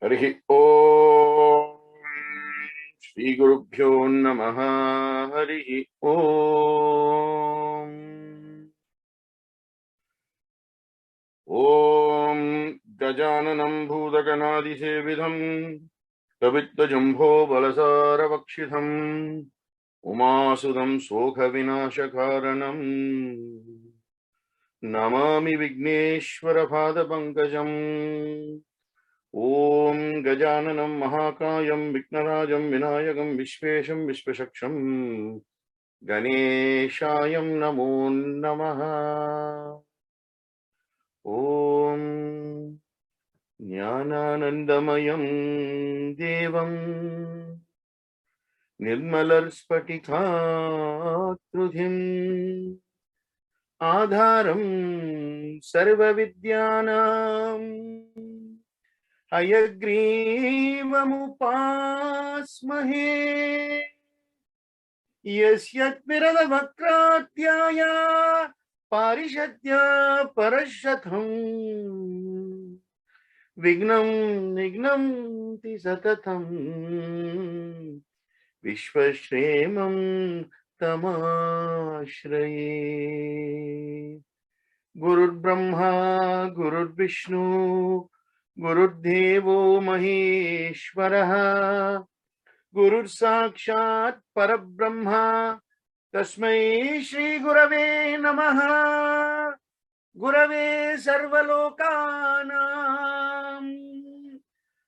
Harihi Om Shri Gurubhyo Namaha Harihi Om Om Gajananam Bhudaganadi Sevidham Kavitta Jambho Balasara Vakshitham Umasudam Sokha Vinashakaranam Namami Vickneswara Pada Pankajam Om Gajananam Mahakayam Vicknarajam Vinayakam Vishvesham Vishvashaksham Ganeshayam Namo Namaha. Om Jnananandamayam Devam Nirmalar Spatikhatrudhim Adharam Sarva Vidyanam Hayagreevamupasmahe Yasyat Viradavakratyaya Parishadya Parashatham Vignam Nignam Tisatatam Vishvashremam Tamashraye Gurur Brahma Gurur Vishnu Gurudevo Maheshwaraha Gurur Sakshat Parabrahma Tasmai Shri Gurave Namaha Gurave Sarvalokanam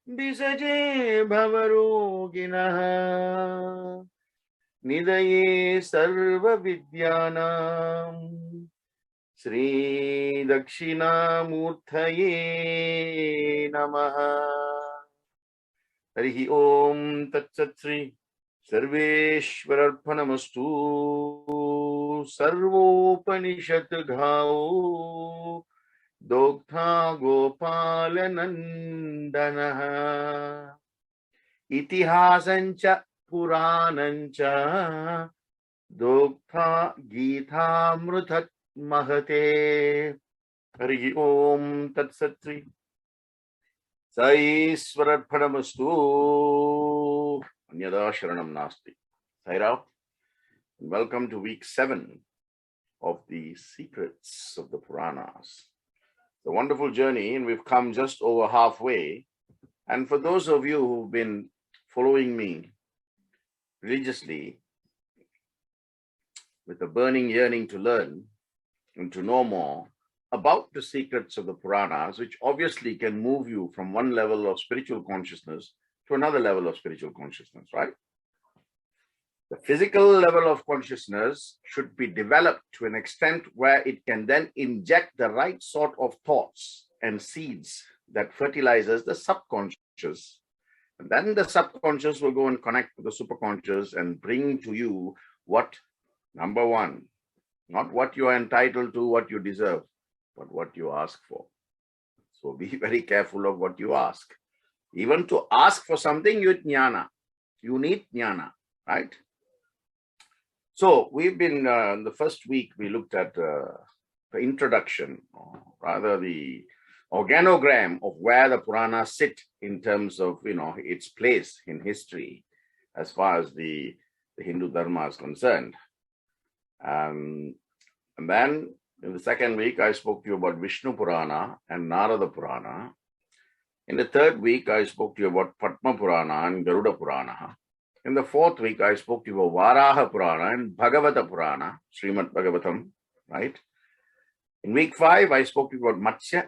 Bisaje Bhavaroginaha Nidaye Sarva Vidyanam Sri Dakshinamurthaye Namaha. Harihi Om Tat Sat Sri Sarveshwararpanamastu Sarvopanishad Ghao Dogtha Gopalanandanaha Itihasancha Puranancha Dogtha Geethamrutat Mahate. Harihi Om Tat Sat Sri Sai Swararpanamastu Anyada Sharanam Nasti. Sai Ram, welcome to week 7 of the secrets of the Puranas. It's a wonderful journey, and we've come just over halfway. And for those of you who've been following me religiously with a burning yearning to learn and to know more about the secrets of the Puranas, which obviously can move you from one level of spiritual consciousness to another level of spiritual consciousness, right? The physical level of consciousness should be developed to an extent where it can then inject the right sort of thoughts and seeds that fertilizes the subconscious. And then the subconscious will go and connect with the superconscious and bring to you what, number one, not what you are entitled to, what you deserve, but what you ask for. So be very careful of what you ask. Even to ask for something, you need jnana. You need jnana, right? So we've been, in the first week, we looked at the introduction, or rather the organogram of where the Puranas sit in terms of, its place in history as far as the Hindu Dharma is concerned. And then in the second week, I spoke to you about Vishnu Purana and Narada Purana. In the third week, I spoke to you about Padma Purana and Garuda Purana. In the fourth week, I spoke to you about Varaha Purana and Bhagavata Purana, Srimad Bhagavatam, right? In week 5, I spoke to you about Matsya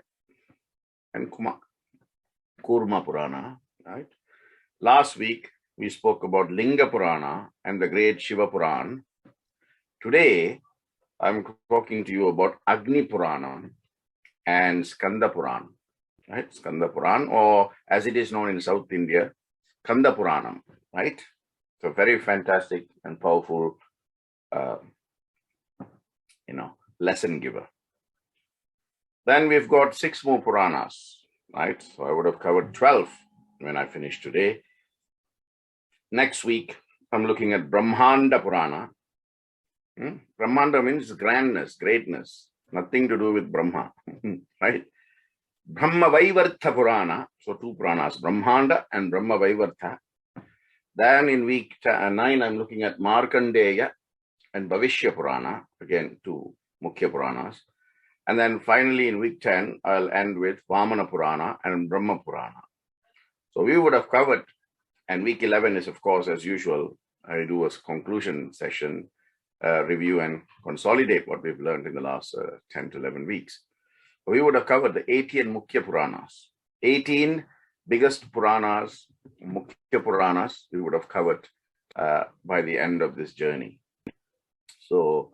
and Kurma Purana, right? Last week, we spoke about Linga Purana and the great Shiva Purana. Today, I'm talking to you about Agni Purana and Skanda Purana, right? Skanda Purana, or as it is known in South India, Skanda Puranam, right? So very fantastic and powerful, lesson giver. Then we've got 6 more Puranas, right? So I would have covered 12 when I finish today. Next week, I'm looking at Brahmanda Purana. Brahmanda means grandness, greatness, nothing to do with Brahma, right? Brahma Vaivartha Purana, so two Puranas, Brahmanda and Brahma Vaivartha. Then in week 9, I'm looking at Markandeya and Bhavishya Purana, again, two Mukhya Puranas. And then finally in week 10, I'll end with Vamana Purana and Brahma Purana. So we would have covered, and week 11 is, of course, as usual, I do a conclusion session, review and consolidate what we've learned in the last 10 to 11 weeks. We would have covered the 18 Mukhya Puranas, 18 biggest Puranas, Mukhya Puranas, we would have covered by the end of this journey. So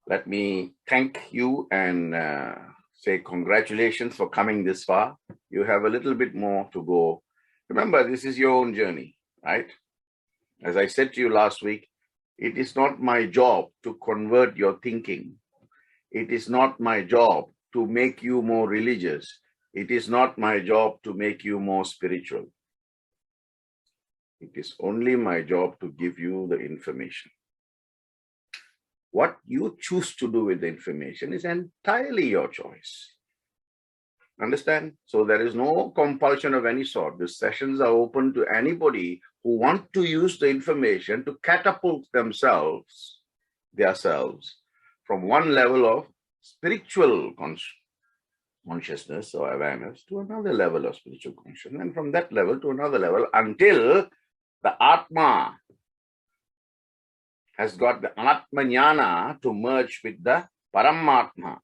let me thank you and say congratulations for coming this far. You have a little bit more to go. Remember, this is your own journey, right? As I said to you last week, it is not my job to convert your thinking. It is not my job to make you more religious. It is not my job to make you more spiritual. It is only my job to give you the information. What you choose to do with the information is entirely your choice. Understand? So there is no compulsion of any sort. The sessions are open to anybody who want to use the information to catapult themselves from one level of spiritual consciousness or awareness to another level of spiritual consciousness, and from that level to another level until the Atma has got the Atma Jnana to merge with the Paramatma.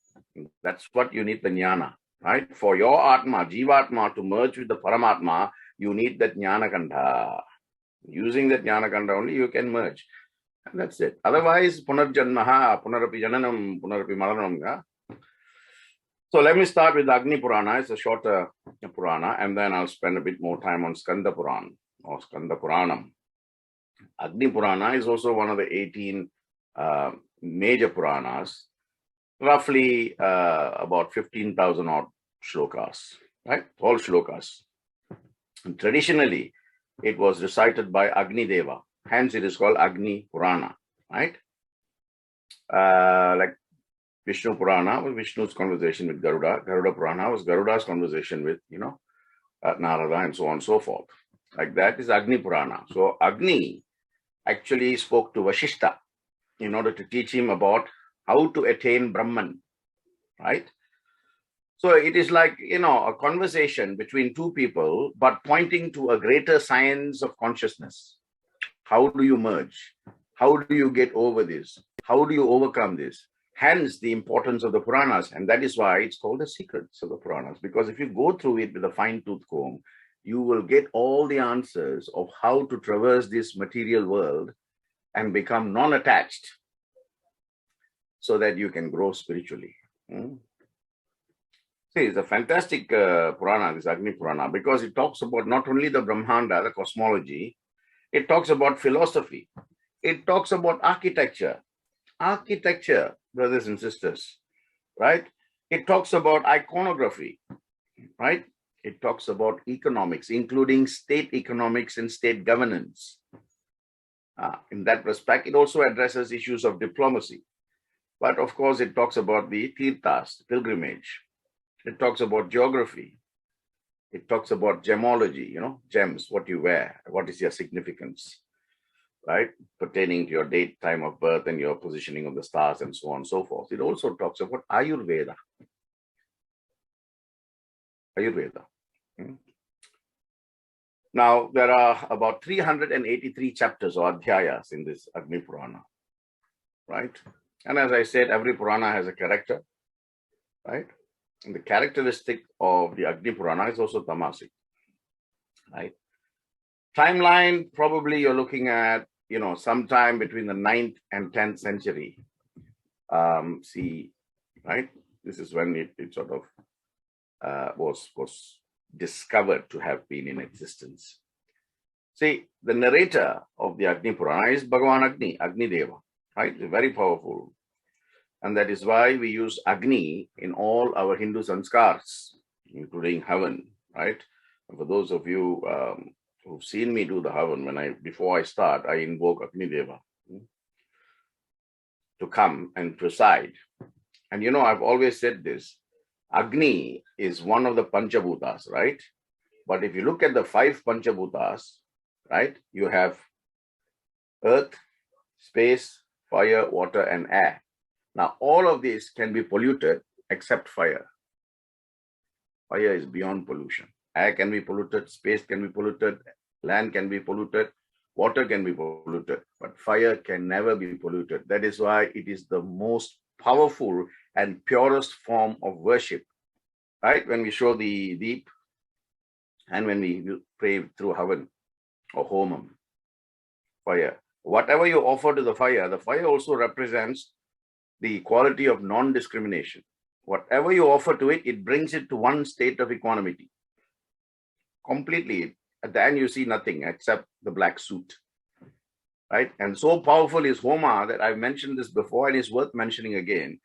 That's what you need, the Jnana, right? For your Atma, Jivatma, to merge with the Paramatma, you need that Jnana Kanda. Using that Jnana Kanda only, you can merge. And that's it. Otherwise, Punarjanmaha, Punarapi Jananam, Punarapi Maranam. So let me start with Agni Purana. It's a shorter Purana, and then I'll spend a bit more time on Skanda Purana or Skanda Puranam. Agni Purana is also one of the 18 major Puranas, roughly about 15,000 odd shlokas, right? All shlokas. And traditionally, it was recited by Agni Deva. Hence, it is called Agni Purana, right? Like Vishnu Purana was Vishnu's conversation with Garuda. Garuda Purana was Garuda's conversation with, Narada and so on and so forth. Like that is Agni Purana. So Agni actually spoke to Vashishta in order to teach him about how to attain Brahman, right? So it is like, a conversation between two people, but pointing to a greater science of consciousness. How do you merge? How do you get over this? How do you overcome this? Hence the importance of the Puranas. And that is why it's called the secrets of the Puranas. Because if you go through it with a fine-tooth comb, you will get all the answers of how to traverse this material world and become non-attached so that you can grow spiritually. See, it's a fantastic Purana, this Agni Purana, because it talks about not only the Brahmanda, the cosmology, it talks about philosophy, it talks about architecture, brothers and sisters, right? It talks about iconography, right? It talks about economics, including state economics and state governance. In that respect, it also addresses issues of diplomacy. But of course, it talks about the tirthas, pilgrimage. It talks about geography. It talks about gemology, gems, what you wear, what is your significance, right? Pertaining to your date, time of birth, and your positioning of the stars, and so on and so forth. It also talks about Ayurveda. Now, there are about 383 chapters or adhyayas in this Agni Purana, right? And as I said, every Purana has a character, right? And the characteristic of the Agni Purana is also tamasic, right? Timeline, probably you're looking at, sometime between the 9th and 10th century CE, right? This is when it sort of was discovered to have been in existence. See, the narrator of the Agni Purana is Bhagavan Agni, Agni Deva, right? It's very powerful. And that is why we use Agni in all our Hindu sanskars, including Havan, right? And for those of you who've seen me do the Havan, before I start, I invoke Agni Deva to come and preside. And I've always said this, Agni is one of the Panchabhutas, right? But if you look at the 5 Panchabhutas, right, you have earth, space, fire, water, and air. Now, all of these can be polluted except fire. Fire is beyond pollution. Air can be polluted, space can be polluted, land can be polluted, water can be polluted, but fire can never be polluted. That is why it is the most powerful and purest form of worship, right? When we show the deep and when we pray through Havan or Homam, fire. Whatever you offer to the fire also represents the quality of non-discrimination. Whatever you offer to it, it brings it to one state of equanimity. Completely. At the end, you see nothing except the black suit. Right? And so powerful is Homa that I've mentioned this before, and it's worth mentioning again,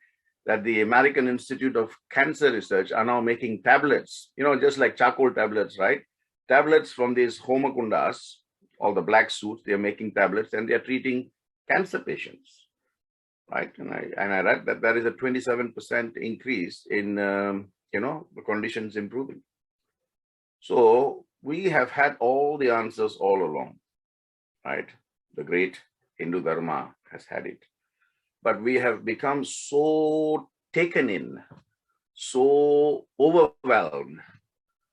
that the American Institute of Cancer Research are now making tablets, just like charcoal tablets, right? Tablets from these Homa Kundas, all the black suits, they're making tablets and they're treating cancer patients. Right, and I read that there is a 27% increase in the conditions improving. So we have had all the answers all along, right? The great Hindu Dharma has had it, but we have become so taken in, so overwhelmed,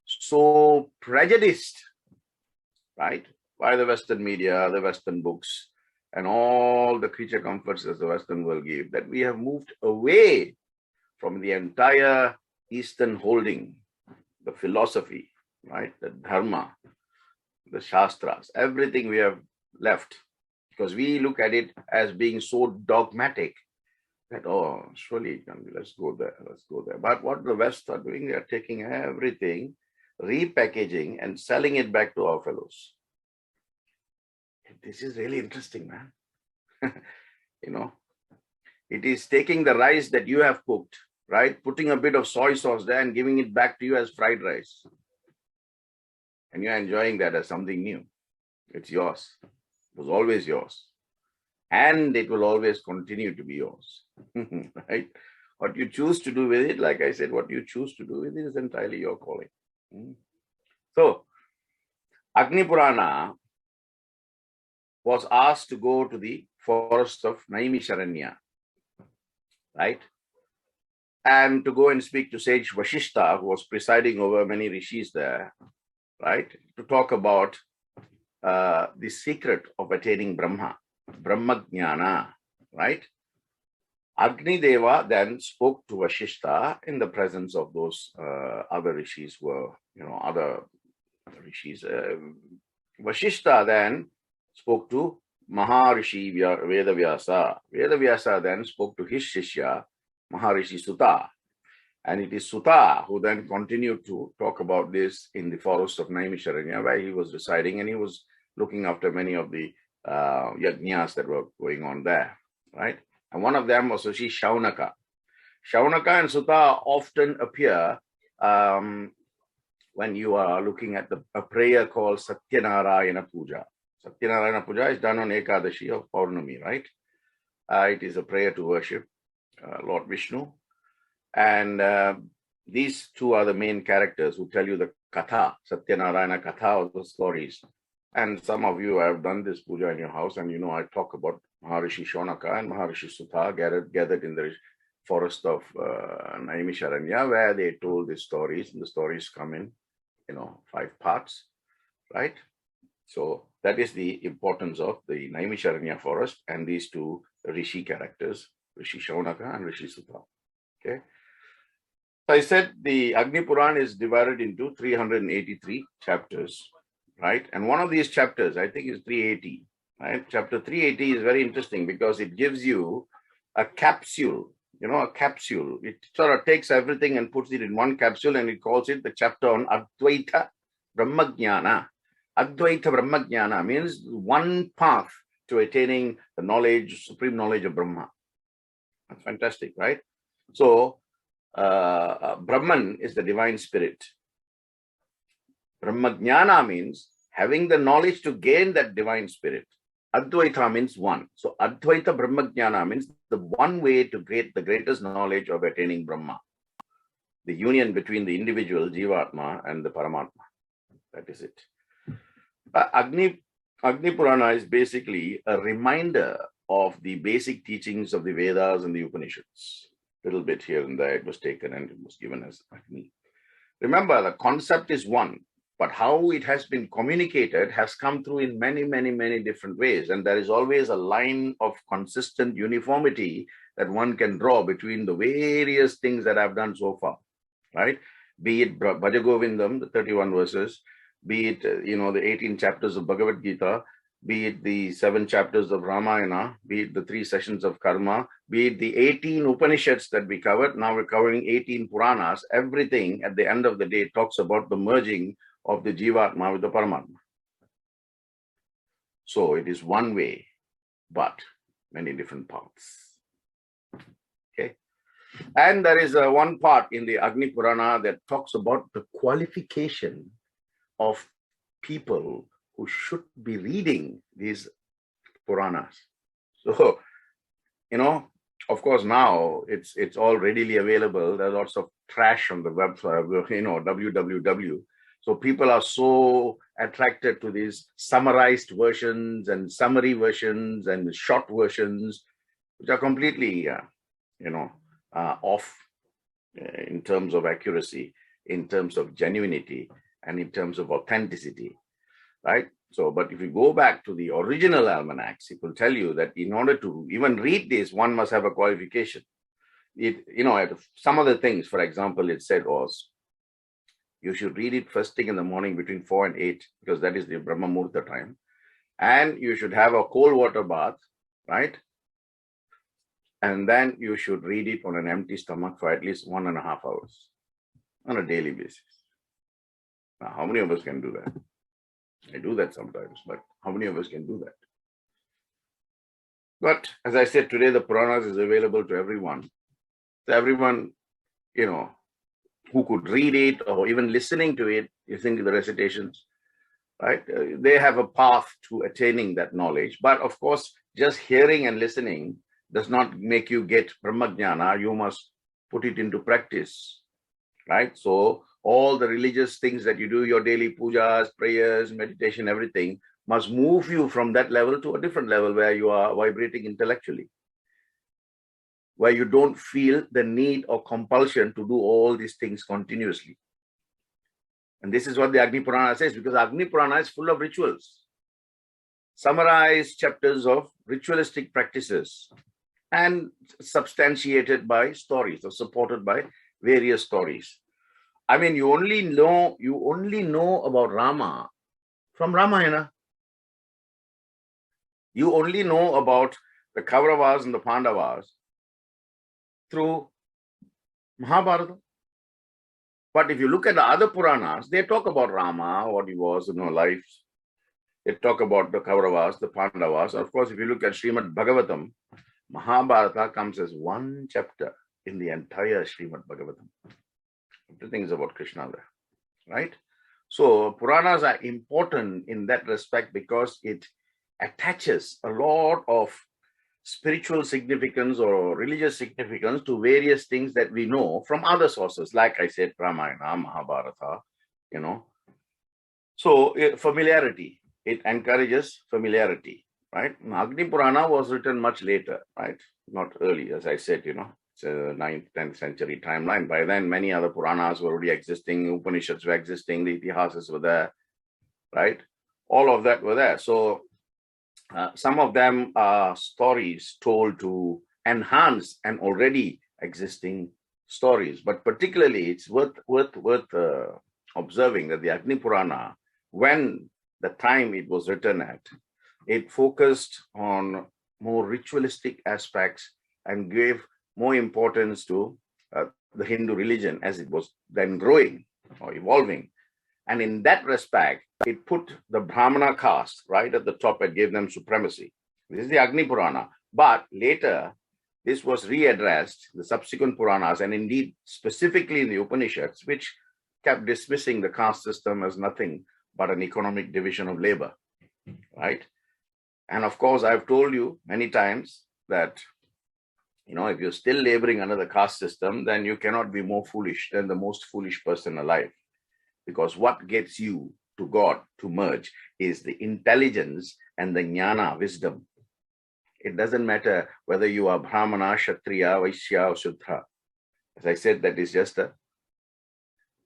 so prejudiced, right, by the Western media, the Western books, and all the creature comforts that the Western world give, that we have moved away from the entire Eastern holding, the philosophy, right, the Dharma, the Shastras, everything we have left, because we look at it as being so dogmatic that, oh, surely, let's go there. But what the West are doing, they are taking everything, repackaging and selling it back to our fellows. This is really interesting, man. It is taking the rice that you have cooked, right? Putting a bit of soy sauce there and giving it back to you as fried rice. And you're enjoying that as something new. It's yours. It was always yours. And it will always continue to be yours, right? What you choose to do with it, like I said, what you choose to do with it is entirely your calling. So, Agni Purana was asked to go to the forest of Naimisharanya, right? And to go and speak to sage Vashishta, who was presiding over many rishis there, right? To talk about the secret of attaining Brahma, Brahmajnana, right? Agni Deva then spoke to Vashishta in the presence of those other rishis who were, other rishis. Vashishta then spoke to Maharishi Vedavyasa. Vedavyasa then spoke to his Shishya, Maharishi Sutta. And it is Sutta who then continued to talk about this in the forest of Naimisharanya, where he was residing, and he was looking after many of the yajnas that were going on there, right? And one of them was Rishi Shaunaka. Shaunaka and Sutta often appear when you are looking at a prayer called Satyanarayana Puja. Satyanarayana Puja is done on Ekadashi of Purnami, right? It is a prayer to worship Lord Vishnu. And these two are the main characters who tell you the Katha, Satyanarayana Katha, of the stories. And some of you have done this puja in your house, and I talk about Maharishi Shaunaka and Maharishi Sutta gathered in the forest of Naimisharanya, where they told these stories, and the stories come in, 5 parts, right? So that is the importance of the Naimisharanya forest and these two Rishi characters, Rishi Shaunaka and Rishi Sutta. Okay. So I said the Agni Purana is divided into 383 chapters, right? And one of these chapters, I think, is 380, right? Chapter 380 is very interesting because it gives you a capsule, a capsule. It sort of takes everything and puts it in one capsule, and it calls it the chapter on Advaita Brahmajnana. Advaita Brahmajnana means one path to attaining the knowledge, supreme knowledge of Brahma. That's fantastic, right? So, Brahman is the divine spirit. Brahmajnana means having the knowledge to gain that divine spirit. Advaita means one. So, Advaita Brahmajnana means the one way to get the greatest knowledge of attaining Brahma. the union between the individual Jivatma and the Paramatma. That is it. Agni Purana is basically a reminder of the basic teachings of the Vedas and the Upanishads. A little bit here and there it was taken and it was given as Agni. Remember, the concept is one, but how it has been communicated has come through in many, many, many different ways. And there is always a line of consistent uniformity that one can draw between the various things that I've done so far, right? Be it Bhaja Govindam, the 31 verses, be it, the 18 chapters of Bhagavad Gita, be it the 7 chapters of Ramayana, be it the 3 sessions of Karma, be it the 18 Upanishads that we covered. Now we're covering 18 Puranas. Everything at the end of the day talks about the merging of the Jivatma with the Paramatma. So it is one way, but many different paths. Okay. And there is one part in the Agni Purana that talks about the qualification of people who should be reading these Puranas. So, of course, now it's all readily available. There's lots of trash on the web, www. So people are so attracted to these summarized versions and summary versions and short versions, which are completely, off in terms of accuracy, in terms of genuinity, and in terms of authenticity, right? So, but if you go back to the original almanacs, it will tell you that in order to even read this, one must have a qualification. Some of the things, for example, it said was, you should read it first thing in the morning between 4 and 8, because that is the Brahma Muhurta time. And you should have a cold water bath, right? And then you should read it on an empty stomach for at least 1.5 hours on a daily basis. Now, how many of us can do that? I do that sometimes, but how many of us can do that? But as I said, today the Puranas is available to everyone. So everyone, who could read it or even listening to it, you think the recitations, right? They have a path to attaining that knowledge. But of course, just hearing and listening does not make you get Brahmajnana. You must put it into practice, right? So all the religious things that you do, your daily pujas, prayers, meditation, everything must move you from that level to a different level where you are vibrating intellectually, where you don't feel the need or compulsion to do all these things continuously. And this is what the Agni Purana says, because Agni Purana is full of rituals, summarized chapters of ritualistic practices, and substantiated by stories or supported by various stories. I mean, you only know about Rama from Ramayana. You only know about the Kauravas and the Pandavas through Mahabharata. But if you look at the other Puranas, they talk about Rama, what he was, life. They talk about the Kauravas, the Pandavas. Of course, if you look at Srimad Bhagavatam, Mahabharata comes as one chapter in the entire Srimad Bhagavatam. Everything is about Krishna there, right? So Puranas are important in that respect because it attaches a lot of spiritual significance or religious significance to various things that we know from other sources, like I said, Ramayana, Mahabharata, So familiarity, it encourages familiarity, right? Agni Purana was written much later, right? Not early, as I said, it's a 9th, 10th century timeline. By then, many other Puranas were already existing, Upanishads were existing, the Ithihasas were there, right? All of that were there. So some of them are stories told to enhance an already existing stories. But particularly, it's worth observing that the Agni Purana, when the time it was written at, it focused on more ritualistic aspects and gave more importance to the Hindu religion as it was then growing or evolving. And in that respect, it put the Brahmana caste right at the top and gave them supremacy. This is the Agni Purana. But later, this was readdressed, the subsequent Puranas, and indeed specifically in the Upanishads, which kept dismissing the caste system as nothing but an economic division of labor, right? And of course, I've told you many times that If you're still laboring under the caste system, then you cannot be more foolish than the most foolish person alive. Because what gets you to God to merge is the intelligence and the jnana, wisdom. It doesn't matter whether you are Brahmana, Kshatriya, Vaishya, or Shudra. As I said, that is just a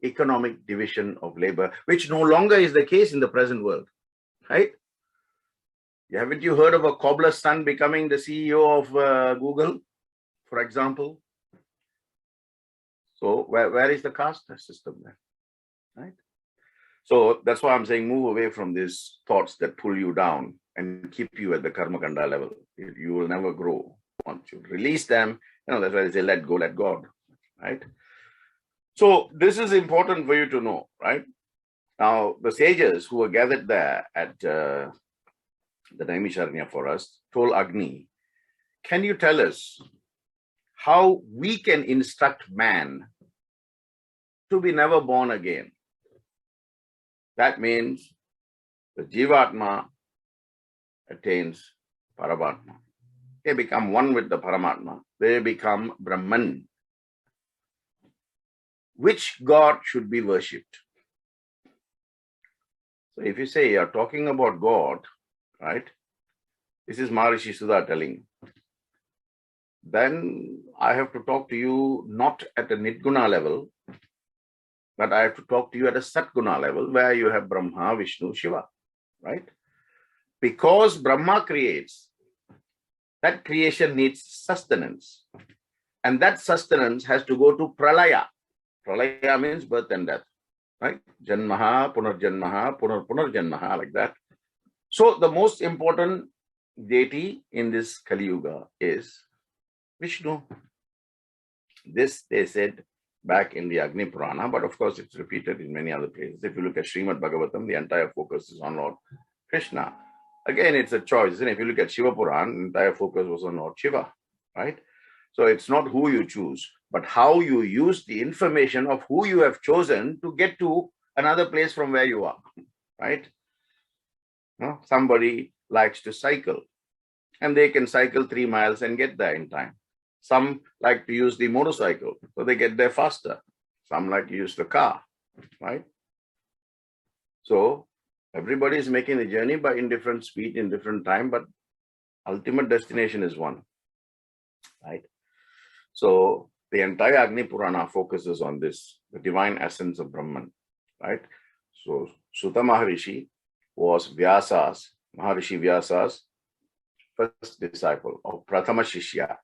economic division of labor, which no longer is the case in the present world, right? Haven't you heard of a cobbler's son becoming the CEO of Google, for example? So where is the caste system then, right? So that's why I'm saying move away from these thoughts that pull you down and keep you at the karma kanda level. You will never grow. Once you release them, that's why they say let go, let God, right? So this is important for you to know, right? Now, the sages who were gathered there at the Naimisharanya forest told Agni, can you tell us how we can instruct man to be never born again? That means the Jivatma attains Paramatma. They become one with the Paramatma. They become Brahman. Which God should be worshipped? So if you say you're talking about God, right? This is Maharishi Sudha telling. Then I have to talk to you not at a Nidguna level, but I have to talk to you at a Satguna level where you have Brahma, Vishnu, Shiva, right? Because Brahma creates, that creation needs sustenance. And that sustenance has to go to Pralaya. Pralaya means birth and death, right? Janmaha, Punarjanmaha, Punarjanmaha, like that. So the most important deity in this Kali Yuga is Vishnu. This they said back in the Agni Purana, but of course it's repeated in many other places. If you look at Srimad Bhagavatam, the entire focus is on Lord Krishna. Again, it's a choice. And if you look at Shiva Puran, the entire focus was on Lord Shiva, right? So it's not who you choose, but how you use the information of who you have chosen to get to another place from where you are, right? Somebody likes to cycle and they can cycle 3 miles and get there in time. Some like to use the motorcycle, so they get there faster. Some like to use the car, right? So everybody is making the journey by in different speed, in different time, but ultimate destination is one, right? So the entire Agni Purana focuses on this, the divine essence of Brahman, right? So Suta Maharishi was Maharishi Vyasa's first disciple or Prathama Shishya.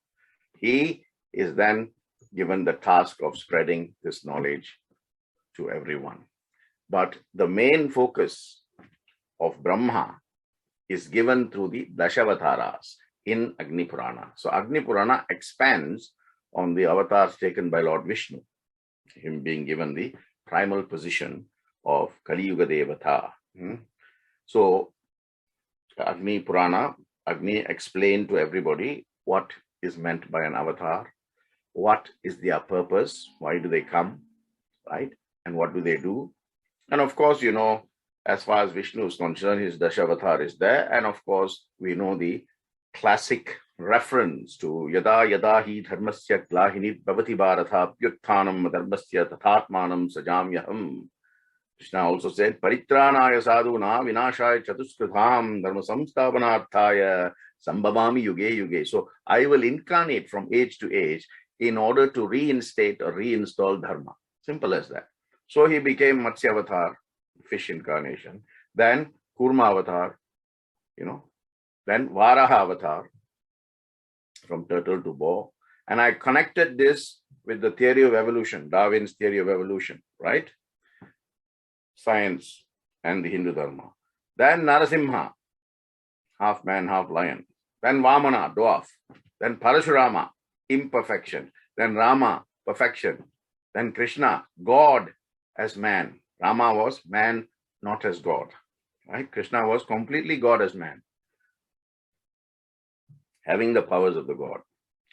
He is then given the task of spreading this knowledge to everyone. But the main focus of Brahma is given through the Dashavataras in Agni Purana. So Agni Purana expands on the avatars taken by Lord Vishnu, him being given the primal position of Kali Yuga Devata. So Agni Purana, Agni explained to everybody what is meant by an avatar, what is their purpose, why do they come, right? And what do they do? And of course, as far as Vishnu is concerned, his Dashavatar is there. And of course, we know the classic reference to Yada Yada Hi Dharmasya Glahini Bhavati Bharatha Pyutthanam Dharmasya Tathatmanam Sajamyaham. Krishna also said, Paritranaya Sadhuna Vinashaya Chatuskrutham Dharma Samsthapanarthaya Sambhavami Yuge Yuge. So I will incarnate from age to age in order to reinstate or reinstall Dharma. Simple as that. So he became Matsya Avatar, fish incarnation, then Kurma Avatar, then Varaha Avatar, from turtle to boar. And I connected this with the theory of evolution, Darwin's theory of evolution, right? Science and the Hindu Dharma. Then Narasimha, half man, half lion. Then Vamana, dwarf. Then Parashurama, imperfection. Then Rama, perfection. Then Krishna, God as man. Rama was man, not as God. Right? Krishna was completely God as man, having the powers of the God.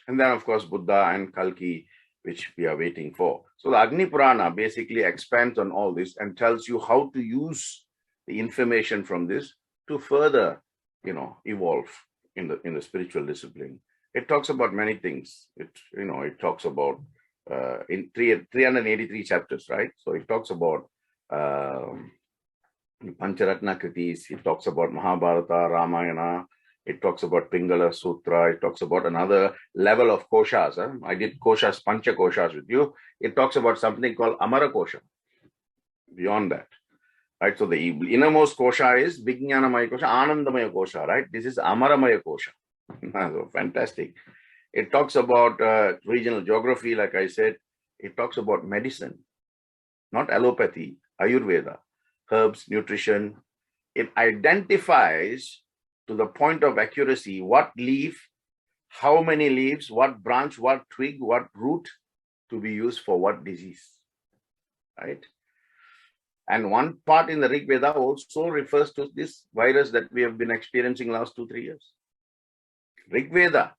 And then, of course, Buddha and Kalki, which we are waiting for. So the Agni Purana basically expands on all this and tells you how to use the information from this to further, evolve in the spiritual discipline. It talks about many things. It talks about in 383 chapters, right? So it talks about Pancharatna Kritis. It talks about Mahabharata, Ramayana. It talks about Pingala Sutra. It talks about another level of koshas. I did koshas, pancha koshas with you. It talks about something called Amara Kosha. Beyond that, right? So the innermost kosha is Vijnanamaya Kosha, Anandamaya Kosha, right? This is Amaramaya Kosha. So fantastic. It talks about regional geography, like I said. It talks about medicine, not allopathy, Ayurveda, herbs, nutrition. It identifies to the point of accuracy what leaf, how many leaves, what branch, what twig, what root to be used for what disease, right? And one part in the Rig Veda also refers to this virus that we have been experiencing last 2-3 years. Rig Veda.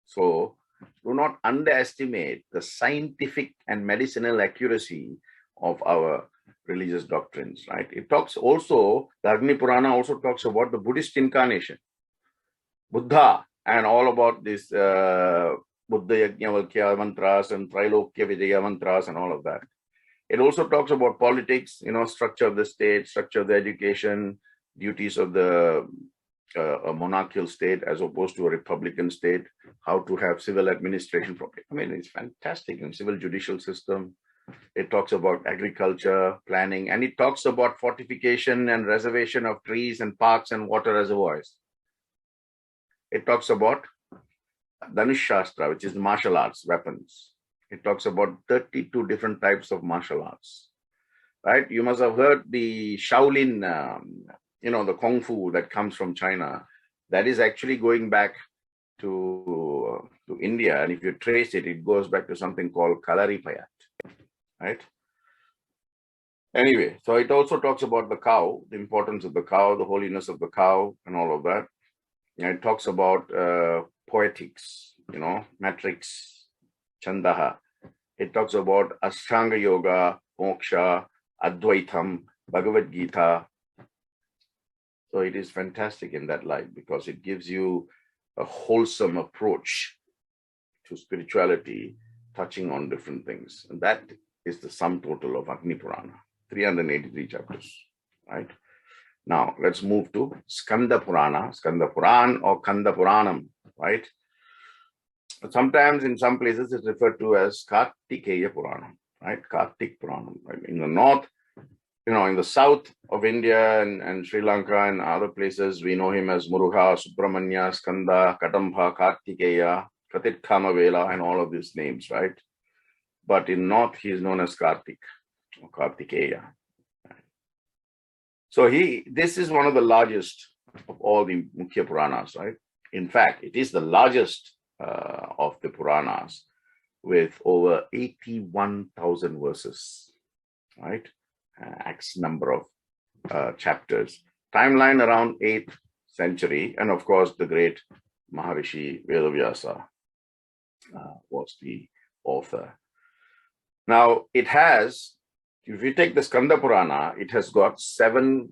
So do not underestimate the scientific and medicinal accuracy of our religious doctrines, right? It talks also, the Agni Purana also talks about the Buddhist incarnation, Buddha, and all about this Buddha Yajnavalkya mantras and Trilokya Vijaya mantras and all of that. It also talks about politics, structure of the state, structure of the education, duties of the a monarchical state as opposed to a republican state, how to have civil administration properly. I mean, it's fantastic. And civil judicial system. It talks about agriculture, planning, and it talks about fortification and reservation of trees and parks and water reservoirs. It talks about Dhanush Shastra, which is martial arts, weapons. It talks about 32 different types of martial arts, right? You must have heard the Shaolin, the Kung Fu that comes from China. That is actually going back to India. And if you trace it, it goes back to something called Kalaripayat, right? Anyway, so it also talks about the cow, the importance of the cow, the holiness of the cow, and all of that. And it talks about poetics, metrics, chandaha. It talks about Ashtanga Yoga, Moksha, Advaitam, Bhagavad Gita. So it is fantastic in that light because it gives you a wholesome approach to spirituality, touching on different things. And that is the sum total of Agni Purana, 383 chapters, right? Now, let's move to Skanda Purana, Skanda Puran or Kanda Puranam, right? Sometimes in some places it's referred to as Kartikeya Puranam, right? Kartik Puranam. Right? In the north, in the south of India and Sri Lanka and other places, we know him as Muruga, Subramanya, Skanda, Kadamba, Kartikeya, Katitkama and all of these names, right? But in north, he is known as Kartik or Kartikeya. So this is one of the largest of all the Mukhya Puranas, right? In fact, it is the largest of the Puranas with over 81,000 verses, right? X number of chapters. Timeline around 8th century. And of course, the great Maharishi Vedavyasa was the author. Now, it has, if you take the Skanda Purana, it has got 7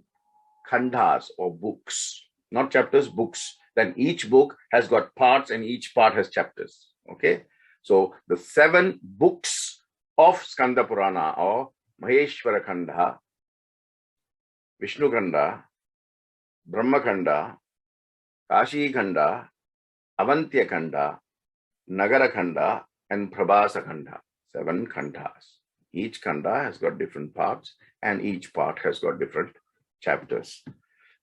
khandas or books, not chapters, books. Then each book has got parts and each part has chapters. Okay. So the 7 books of Skanda Purana are Maheshwara Khanda, Vishnu Khanda, Brahma Khanda, Kashi Khanda, Avantya Khanda, Nagara Khanda, and Prabhasa Khanda. 7 khandas. Each khanda has got different parts and each part has got different chapters.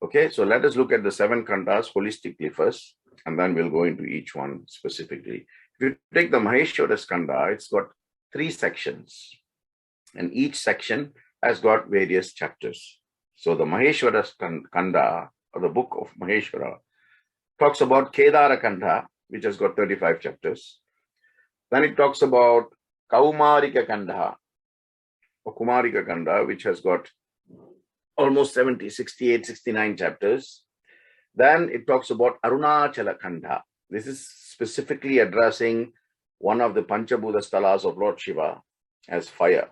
Okay, so let us look at the 7 khandas holistically first, and then we'll go into each one specifically. If you take the Maheshwara Skanda, it's got 3 sections, and each section has got various chapters. So the Maheshwara Skanda, or the book of Maheshwara, talks about Kedara Khanda, which has got 35 chapters. Then it talks about Kaumarika Khanda, or Kumarika Khanda, which has got almost 70, 68, 69 chapters. Then it talks about Arunachala Khanda. This is specifically addressing one of the Panchabhuta Stalas of Lord Shiva as fire.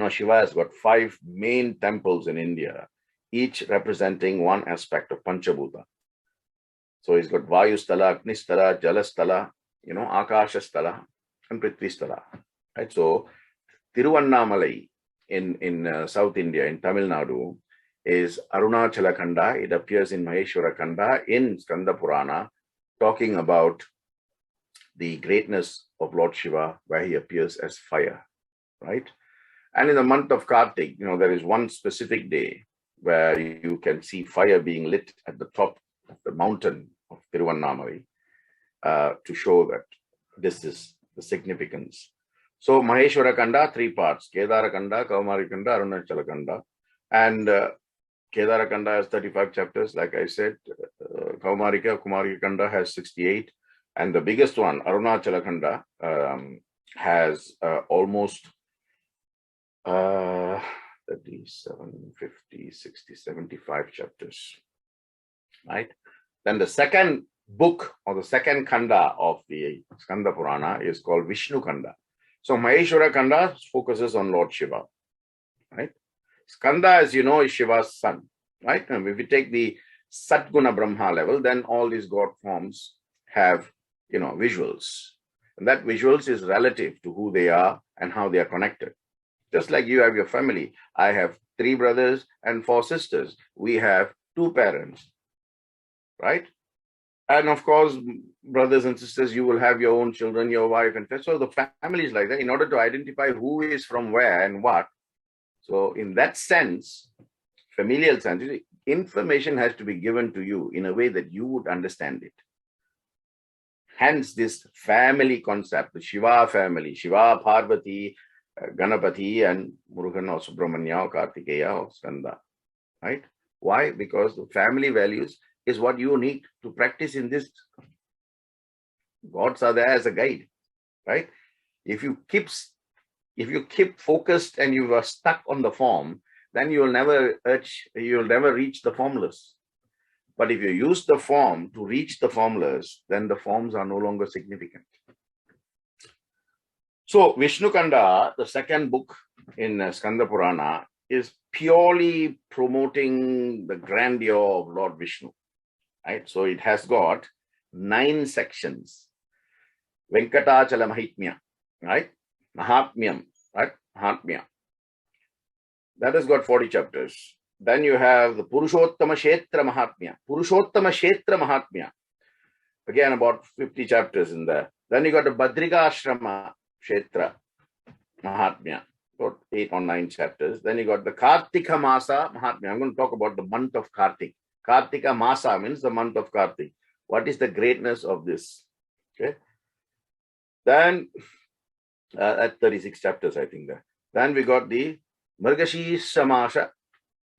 Shiva has got 5 main temples in India, each representing one aspect of Panchabhuta. So he's got Vayu Stala, Agni Stala, Jala Stala, Akasha Stala, and Prithvi Stala. Right? So Tiruvannamalai in South India, in Tamil Nadu, is Arunachala Khanda. It appears in Maheshwara Khanda in Skanda Purana, talking about the greatness of Lord Shiva, where he appears as fire, right? And in the month of Kartik, there is one specific day where you can see fire being lit at the top of the mountain of Tiruvannamalai to show that this is the significance. So Maheshwara Khanda, 3 parts: Kedara Khanda, Kaumari Khanda, Arunachala Khanda. And Kedara Khanda has 35 chapters, like I said. Kumari Khanda has 68. And the biggest one, Arunachala Khanda, has almost 37, 50, 60, 75 chapters. Right? Then the second book or the second Khanda of the Skanda Purana is called Vishnu Khanda. So Maheshwara Khanda focuses on Lord Shiva. Right? Skanda, as you know, is Shiva's son. Right? And if we take the Satguna Brahma level, then all these God forms have visuals. And that visuals is relative to who they are and how they are connected. Just like you have your family. I have 3 brothers and 4 sisters. We have 2 parents. Right? And of course, brothers and sisters, you will have your own children, your wife, and so the family is like that in order to identify who is from where and what. So in that sense, familial sense, information has to be given to you in a way that you would understand it. Hence this family concept, the Shiva family, Shiva, Parvati, Ganapati, and Murugan or Subramanya or Kartikeya or Skanda. Right? Why? Because the family values is what you need to practice in this. Gods are there as a guide. Right? If you keep focused and you are stuck on the form, then you will never reach the formless. But if you use the form to reach the formless, then the forms are no longer significant. So Vishnu Khanda, the second book in Skanda Purana, is purely promoting the grandeur of Lord Vishnu. Right? So it has got 9 sections. Venkatachala Mahitmya, right? Mahatmyam, right? Mahatmya. That has got 40 chapters. Then you have the Purushottama Kshetra Mahatmya. Purushottama Kshetra Mahatmya. Again, about 50 chapters in there. Then you got the Badrika Ashrama Kshetra Mahatmya. About 8 or 9 chapters. Then you got the Kartika Masa Mahatmya. I'm going to talk about the month of Kartik. Kartika Masa means the month of Kartik. What is the greatness of this? Okay. Then, at 36 chapters, I think there. Then we got the Mrgashirsha Masha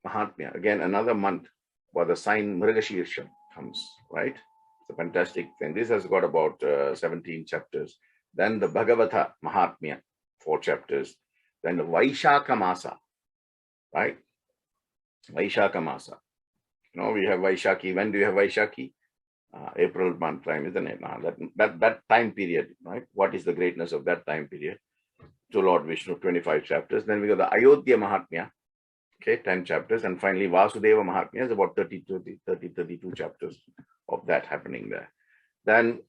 Mahatmya. Again, another month where the sign Mrgashirsha comes, right? It's a fantastic thing. This has got about 17 chapters. Then the Bhagavata Mahatmya, 4 chapters. Then the Vaishaka Masa, right? Vaishaka Masa. We have Vaishaki. When do you have Vaishaki? April month time, isn't it? That time period, right? What is the greatness of that time period? To Lord Vishnu, 25 chapters. Then we got the Ayodhya Mahatmya, okay, 10 chapters. And finally, Vasudeva Mahatmya is about 32 chapters of that happening there. Then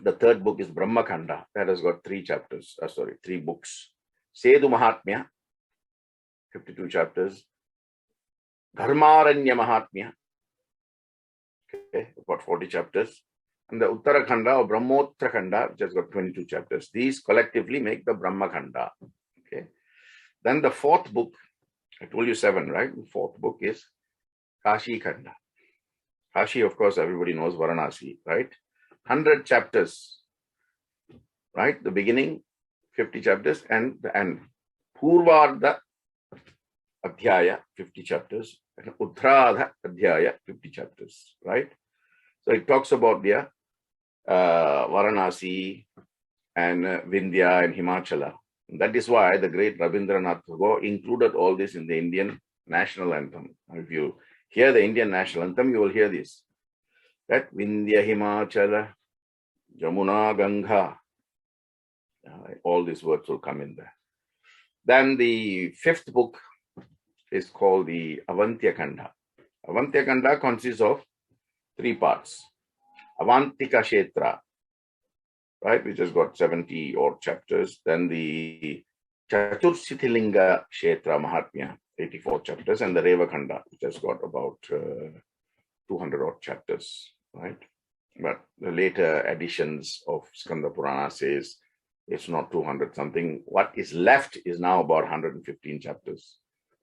the third book is Brahma Khanda. That has got 3 chapters, 3 books. Sedu Mahatmya, 52 chapters. Dharmaranya Mahatmya, okay, about 40 chapters. And the Uttarakhanda or Brahmotra Khanda, which has got 22 chapters. These collectively make the Brahma Khanda. Okay. Then the 4th book, I told you 7, right? The 4th book is Kashi Khanda. Kashi, of course, everybody knows Varanasi, right? 100 chapters, right? The beginning, 50 chapters, and the end. Purvardha Adhyaya, 50 chapters, and Uttradha Adhyaya, 50 chapters, right? So it talks about their Varanasi and Vindhya and Himachala. And that is why the great Rabindranath Tagore included all this in the Indian national anthem. If you hear the Indian national anthem, you will hear this. That Vindhya, Himachala, Jamuna, Ganga. All these words will come in there. Then the 5th book is called the Avantya Khanda. Avantya Khanda consists of 3 parts. Avantika Kshetra, right, which has got 70 odd chapters. Then the Chatursiddhilinga Kshetra Mahatmya, 84 chapters, and the Revakhanda, which has got about 200 odd chapters, right? But the later editions of Skanda Purana says it's not 200 something. What is left is now about 115 chapters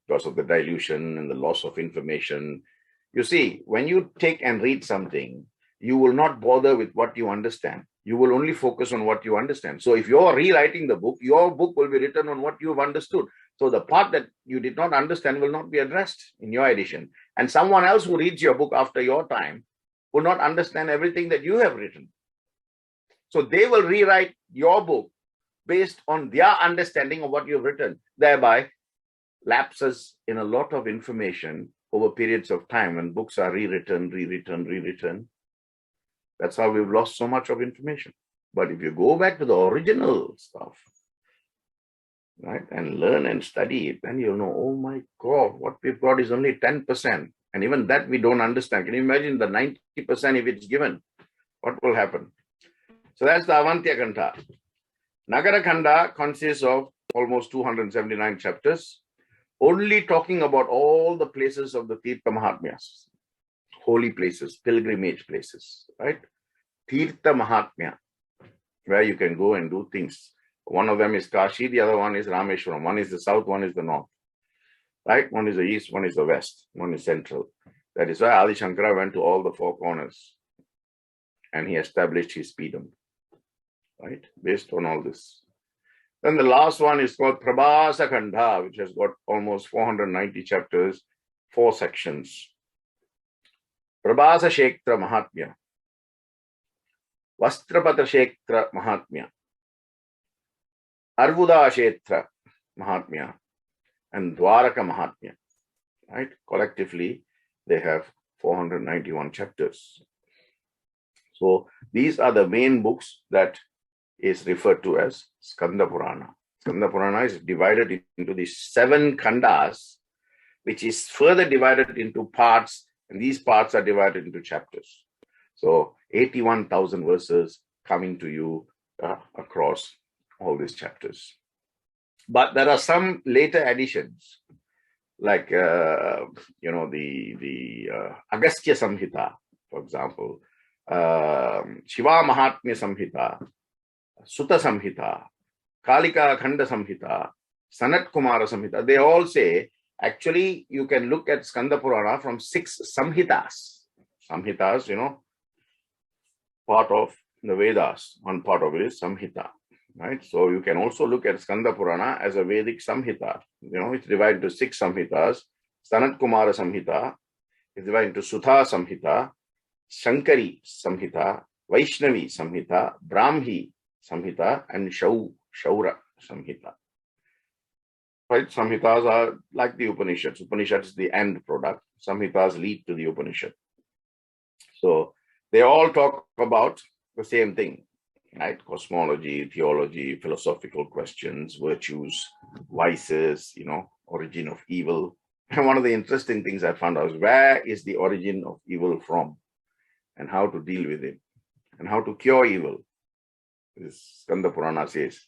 because of the dilution and the loss of information. You see, when you take and read something, you will not bother with what you understand. You will only focus on what you understand. So if you're rewriting the book, your book will be written on what you've understood. So the part that you did not understand will not be addressed in your edition. And someone else who reads your book after your time will not understand everything that you have written. So they will rewrite your book based on their understanding of what you've written, thereby lapses in a lot of information over periods of time when books are rewritten. That's how we've lost so much of information. But if you go back to the original stuff, right, and learn and study it, then you'll know, oh my God, what we've got is only 10%. And even that we don't understand. Can you imagine the 90% if it's given? What will happen? So that's the Avantya Kanda. Nagara Kanda consists of almost 279 chapters, only talking about all the places of the Tirtha Mahatmyas, holy places, pilgrimage places, right? Tirtha Mahatmya, where you can go and do things. One of them is Kashi, the other one is Rameshwaram. One is the south, one is the north, right? One is the east, one is the west, one is central. That is why Adi Shankara went to all the four corners and he established his Peedam, right? Based on all this. Then the last one is called Prabhasa Kanda, which has got almost 490 chapters, 4 sections. Prabhasa Kshetra Mahatmya, Vastrapata Kshetra Mahatmya, Arvuda Kshetra Mahatmya, and Dwaraka Mahatmya, right? Collectively, they have 491 chapters. So these are the main books that is referred to as Skanda Purana. Skanda Purana is divided into these 7 khandas, which is further divided into parts, and these parts are divided into chapters. So 81,000 verses coming to you across all these chapters. But there are some later additions, like the Agastya Samhita, for example, Shiva Mahatmya Samhita, Sutta Samhita, Kalika Khanda Samhita, Sanat Kumara Samhita. They all say, actually, you can look at Skanda Purana from 6 Samhitas. Samhitas, part of the Vedas. One part of it is Samhita, right? So you can also look at Skanda Purana as a Vedic Samhita. It's divided into 6 Samhitas. Sanat Kumara Samhita is divided into Sutha Samhita, Shankari Samhita, Vaishnavi Samhita, Brahmi Samhita, and Shaura Samhita. Right? Samhitas are like the Upanishads. Upanishads is the end product. Samhitas lead to the Upanishad. So they all talk about the same thing, right? Cosmology, theology, philosophical questions, virtues, vices, origin of evil. And one of the interesting things I found out is where is the origin of evil from and how to deal with it and how to cure evil. This Skanda Purana says,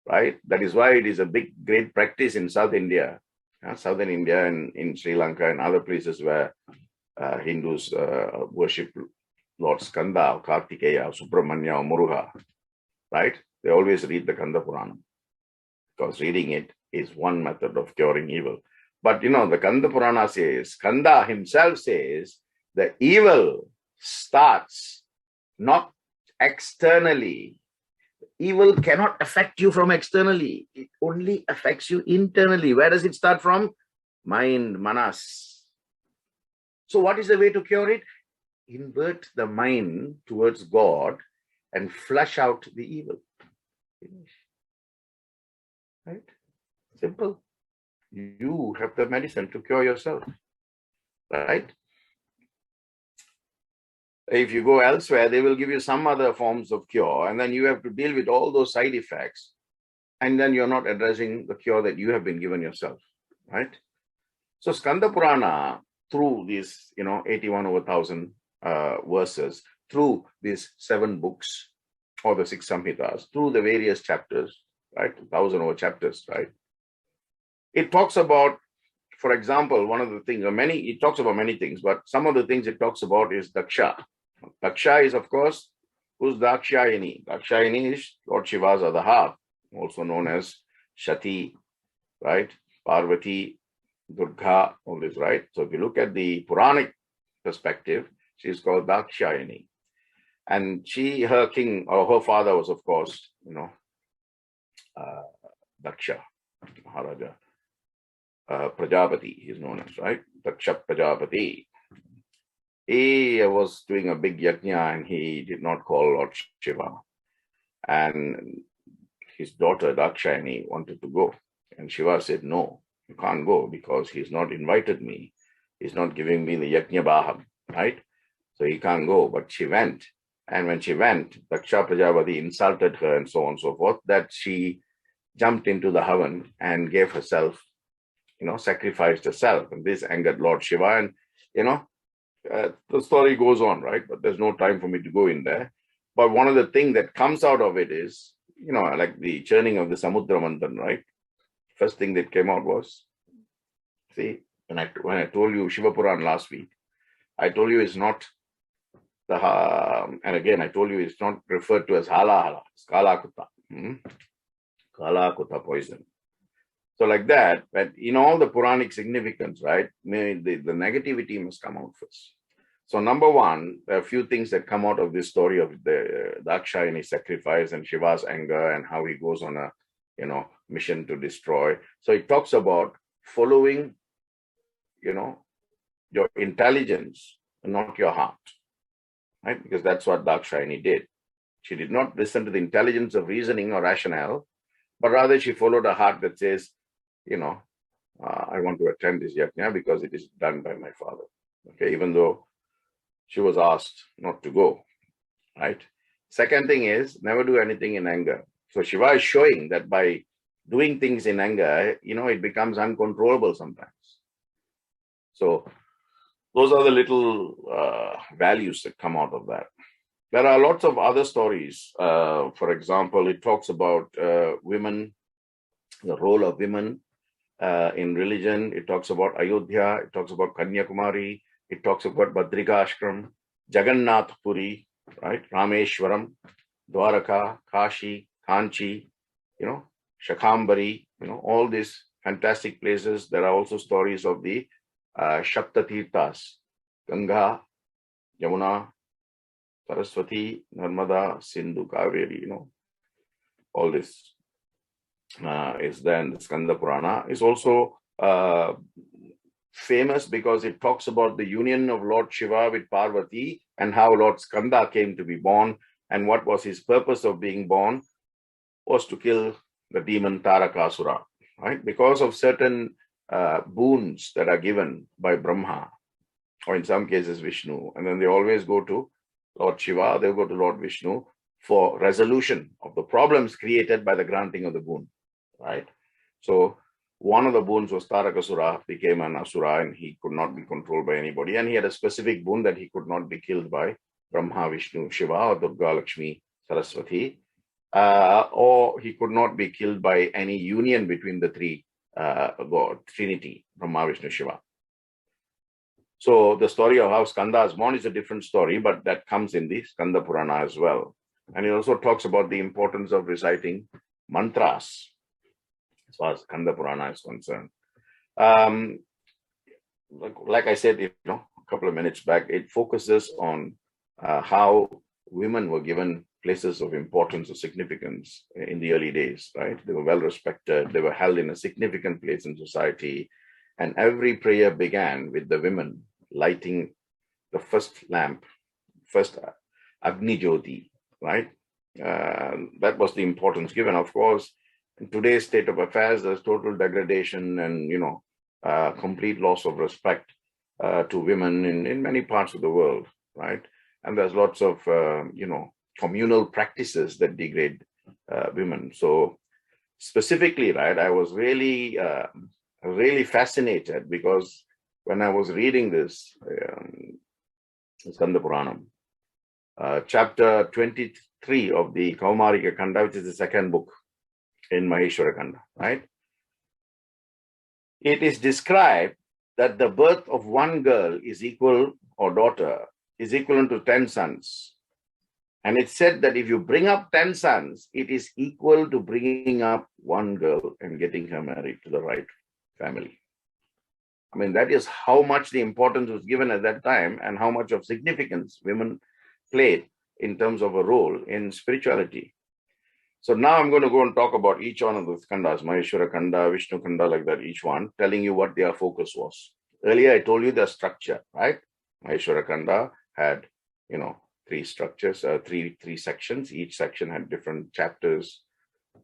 right? That is why it is a great practice in South India, Southern India and in Sri Lanka and other places where Hindus worship Lord Skanda, or Kartikeya, or Subramanya, or Muruga, right? They always read the Skanda Purana because reading it is one method of curing evil. But the Skanda Purana says, Skanda himself says, the evil starts not externally. Evil cannot affect you from externally. It only affects you internally. Where does it start from? Mind, manas. So what is the way to cure it? Invert the mind towards God and flush out the evil. Finish. Right? Simple. You have the medicine to cure yourself. Right? If you go elsewhere, they will give you some other forms of cure, and then you have to deal with all those side effects, and then you're not addressing the cure that you have been given yourself, right? So Skanda Purana, through these, 81 over 1,000 verses, through these 7 books or the 6 Samhitas, through the various chapters, right? 1,000 over chapters, right? It talks about, for example, one of the things, it talks about many things, but some of the things it talks about is Daksha. Daksha is, of course, who's Dakshayani? Dakshayani is Lord Shiva's other half, also known as Shati, right? Parvati, Durga, all this, right? So if you look at the Puranic perspective, she's called Dakshayani. And her king, or her father was, of course, Daksha, Maharaja. Prajapati, he's known as, right? Daksha Prajapati. He was doing a big yajna and he did not call Lord Shiva. And his daughter Dakshayani wanted to go. And Shiva said, no, you can't go because he's not invited me. He's not giving me the yajna baham, right? So he can't go. But she went. And when she went, Daksha Prajapati insulted her and so on and so forth, that she jumped into the havan and gave herself, sacrificed herself. And this angered Lord Shiva. And, the story goes on, right? But there's no time for me to go in there. But one of the things that comes out of it is, like the churning of the Samudra Manthan, right? First thing that came out was, see, when I told you Shiva Purana last week, I told you it's not and again, I told you it's not referred to as hala, it's kala kuta. Kala kuta poison. So like that, but in all the Puranic significance, right, the negativity must come out first. So number one, there are a few things that come out of this story of the Dakshayani sacrifice and Shiva's anger and how he goes on a, mission to destroy. So it talks about following, your intelligence and not your heart, right? Because that's what Dakshayani did. She did not listen to the intelligence of reasoning or rationale, but rather she followed a heart that says, I want to attend this yajna because it is done by my father. Okay, even though she was asked not to go, right? Second thing is never do anything in anger. So Shiva is showing that by doing things in anger, it becomes uncontrollable sometimes. So those are the little values that come out of that. There are lots of other stories. For example, it talks about women, the role of women in religion. It talks about Ayodhya. It talks about Kanyakumari. It talks about Badrika Ashram, Jagannath Puri, right? Rameshwaram, Dwaraka, Kashi, Kanchi, Shakambari, all these fantastic places. There are also stories of the Shapta Tirthas, Ganga, Yamuna, Saraswati, Narmada, Sindhu, Kaveri, all this is there in the Skanda Purana. Is also famous because it talks about the union of Lord Shiva with Parvati and how Lord Skanda came to be born and what was his purpose of being born was to kill the demon Tarakasura, right? Because of certain boons that are given by Brahma, or in some cases Vishnu, and then they always go to Lord Shiva, they'll go to Lord Vishnu for resolution of the problems created by the granting of the boon, right? So one of the boons was Tarakasura became an asura and he could not be controlled by anybody. And he had a specific boon that he could not be killed by Brahma, Vishnu, Shiva, or Durga, Lakshmi, Saraswati, or he could not be killed by any union between the three God, Trinity, Brahma, Vishnu, Shiva. So the story of how Skanda is born is a different story, but that comes in the Skanda Purana as well. And it also talks about the importance of reciting mantras as far as Skanda Purana is concerned. Like I said, a couple of minutes back, it focuses on how women were given places of importance or significance in the early days, right? They were well respected. They were held in a significant place in society. And every prayer began with the women lighting the first lamp, first Agni Jyoti, right? That was the importance given. Of course, in today's state of affairs, there's total degradation and, complete loss of respect to women in many parts of the world, right? And there's lots of, communal practices that degrade women. So specifically, right, I was really fascinated because when I was reading this Skanda Puranam, chapter 23 of the Kaumarika Kanda, which is the second book in Maheshwara Kanda, right? It is described that the birth of one girl is equal, or daughter, is equivalent to 10 sons. And it's said that if you bring up 10 sons, it is equal to bringing up one girl and getting her married to the right family. I mean, that is how much the importance was given at that time and how much of significance women played in terms of a role in spirituality. So now I'm going to go and talk about each one of the Skandas, Maheshwara Kanda, Vishnu Kanda, like that, each one, telling you what their focus was. Earlier, I told you the structure, right? Maheshwara Kanda had, three structures, three sections. Each section had different chapters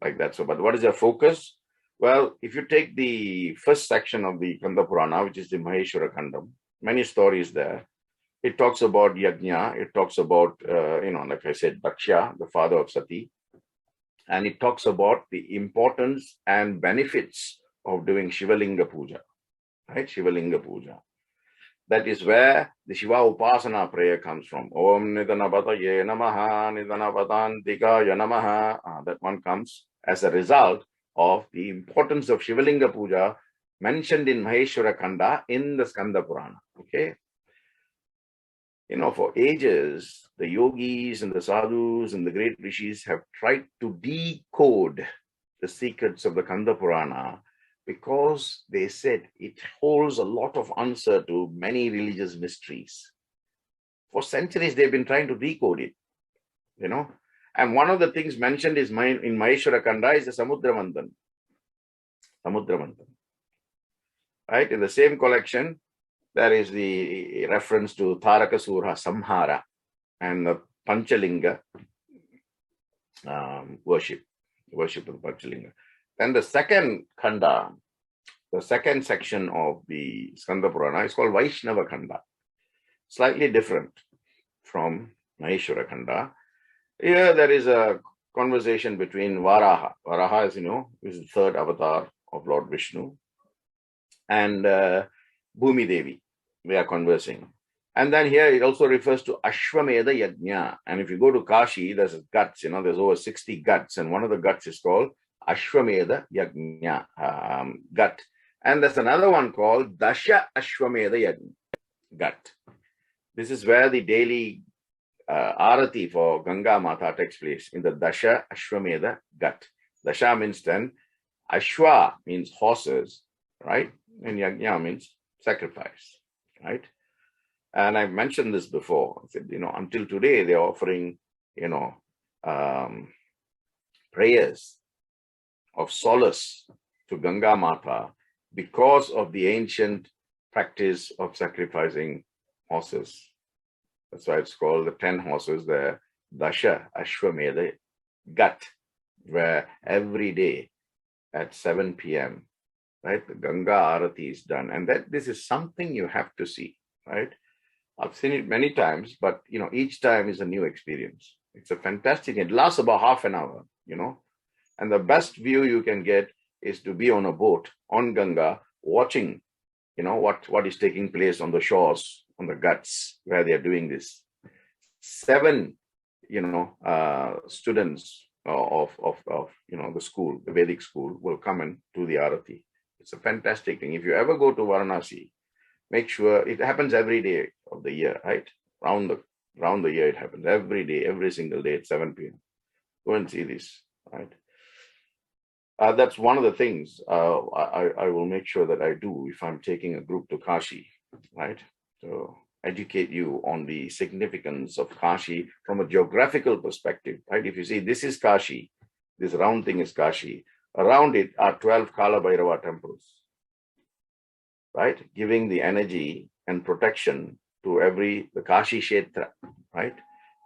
like that. So, but what is their focus? Well, if you take the first section of the Kanda Purana, which is the Maheshwara Kanda, many stories there. It talks about Yajna. It talks about, like I said, Daksha, the father of Sati. And it talks about the importance and benefits of doing Shivalinga Puja, right? Shivalinga Puja. That is where the Shiva Upasana prayer comes from. Om Nidanabataye Namaha, Nidanabatantikaya Namaha. That one comes as a result of the importance of Shivalinga Puja mentioned in Maheshwara Kanda in the Skanda Purana. Okay. For ages, the yogis and the sadhus and the great rishis have tried to decode the secrets of the Kanda Purana because they said it holds a lot of answer to many religious mysteries. For centuries, they've been trying to decode it, And one of the things mentioned in Maheshwara Kanda is the Samudra Manthan. Right? In the same collection, there is the reference to Tarakasura Samhara and the Panchalinga worship of Panchalinga. Then the second Kanda, the second section of the Skanda Purana is called Vaishnava Kanda. Slightly different from Maheshwara Kanda. Here there is a conversation between Varaha. Varaha, as you know, is the third avatar of Lord Vishnu. And Bhumi Devi, we are conversing. And then here it also refers to Ashwamedha Yajna. And if you go to Kashi, there's guts, there's over 60 guts. And one of the guts is called Ashwamedha Yajna, gut. And there's another one called Dasha Ashwamedha Yajna, gut. This is where the daily Arati for Ganga Mata takes place, in the Dasha Ashwamedha gut. Dasha means 10. Ashwa means horses, right? And Yajna means sacrifice, right? And I've mentioned this before. I said, until today, they're offering, prayers of solace to Ganga Mata because of the ancient practice of sacrificing horses. That's why it's called the 10 horses, the Dasha Ashwamedha gut, where every day at 7 p.m., right, the Ganga Arati is done. And this is something you have to see, right? I've seen it many times, but, each time is a new experience. It's a fantastic, it lasts about half an hour, and the best view you can get is to be on a boat on Ganga, watching, what is taking place on the shores, on the ghats, where they are doing this. 7, students of the school, the Vedic school, will come and do the Arati. It's a fantastic thing. If you ever go to Varanasi, make sure it happens every day of the year, right? Round the year, it happens every day, every single day at 7 p.m. Go and see this, right? That's one of the things I will make sure that I do if I'm taking a group to Kashi, right? So educate you on the significance of Kashi from a geographical perspective, right? If you see, this is Kashi, this round thing is Kashi. Around it are 12 Kala Bhairava temples, right? Giving the energy and protection to the Kashi Kshetra, right?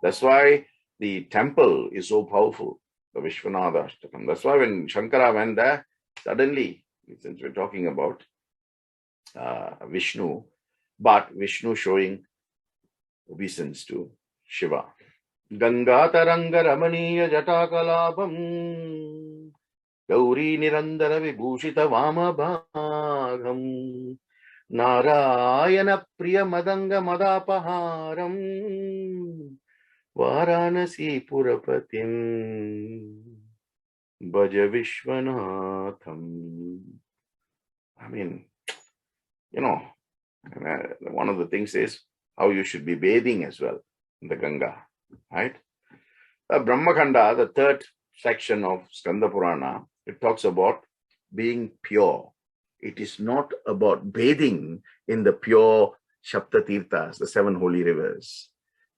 That's why the temple is so powerful, the Vishwanatha Ashtakam. That's why when Shankara went there, suddenly, since we're talking about Vishnu, but Vishnu showing obeisance to Shiva. Ganga Taranga Ramaniya Jatakalabam Gauri Nirandara Vibhushita Vama Bhagam Narayana Priya Madanga Madapaharam Varanasi Purapatim Bhaja Vishwanatham. I mean, you know, one of the things is how you should be bathing as well in the Ganga, right? Brahmakanda, the third section of Skanda Purana, it talks about being pure. It is not about bathing in the pure Shapta Tirthas, the seven holy rivers.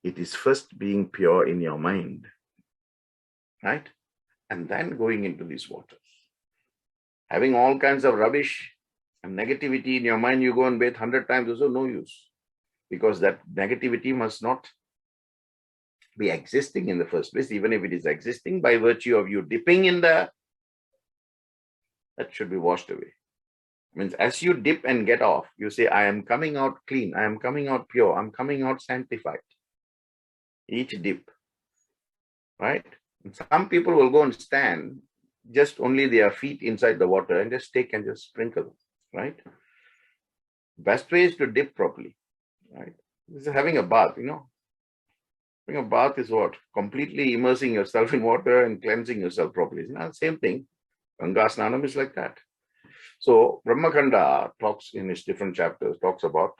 It is first being pure in your mind, right? And then going into these waters. Having all kinds of rubbish and negativity in your mind, you go and bathe 100 times, also no use. Because that negativity must not be existing in the first place. Even if it is existing by virtue of you dipping in there, that should be washed away. Means as you dip and get off, you say, I am coming out clean, I am coming out pure, I'm coming out sanctified. Each dip, right? And some people will go and stand just only their feet inside the water and just take and just sprinkle, right? Best way is to dip properly, right? This is having a bath, Having a bath is what? Completely immersing yourself in water and cleansing yourself properly. It's not the same thing. Ganga Snanam is like that. So Brahmakanda talks in its different chapters, talks about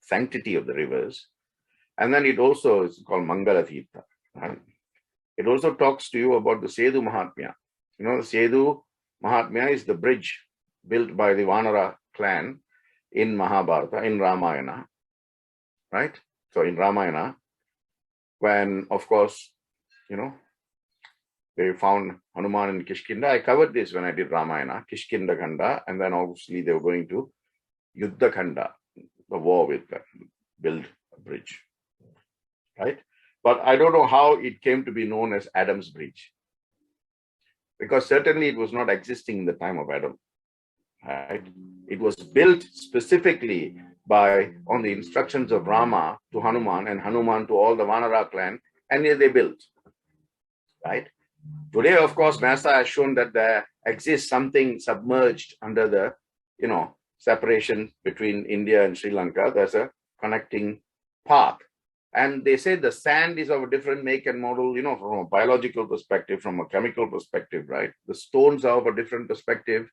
sanctity of the rivers. And then it also is called Mangala Tirtha. Right? It also talks to you about the Sedu Mahatmya. The Sedu Mahatmya is the bridge built by the Vanara clan in Mahabharata, in Ramayana. Right? So in Ramayana, when, of course, they found Hanuman in Kishkinda. I covered this when I did Ramayana, Kishkinda Khanda, and then obviously they were going to Yuddha Khanda, the war with them, build a bridge, right? But I don't know how it came to be known as Adam's Bridge, because certainly it was not existing in the time of Adam, right? It was built specifically on the instructions of Rama to Hanuman and Hanuman to all the Vanara clan, and they built, right? Today, of course, NASA has shown that there exists something submerged under the, separation between India and Sri Lanka. There's a connecting path. And they say the sand is of a different make and model, from a biological perspective, from a chemical perspective, right? The stones are of a different perspective.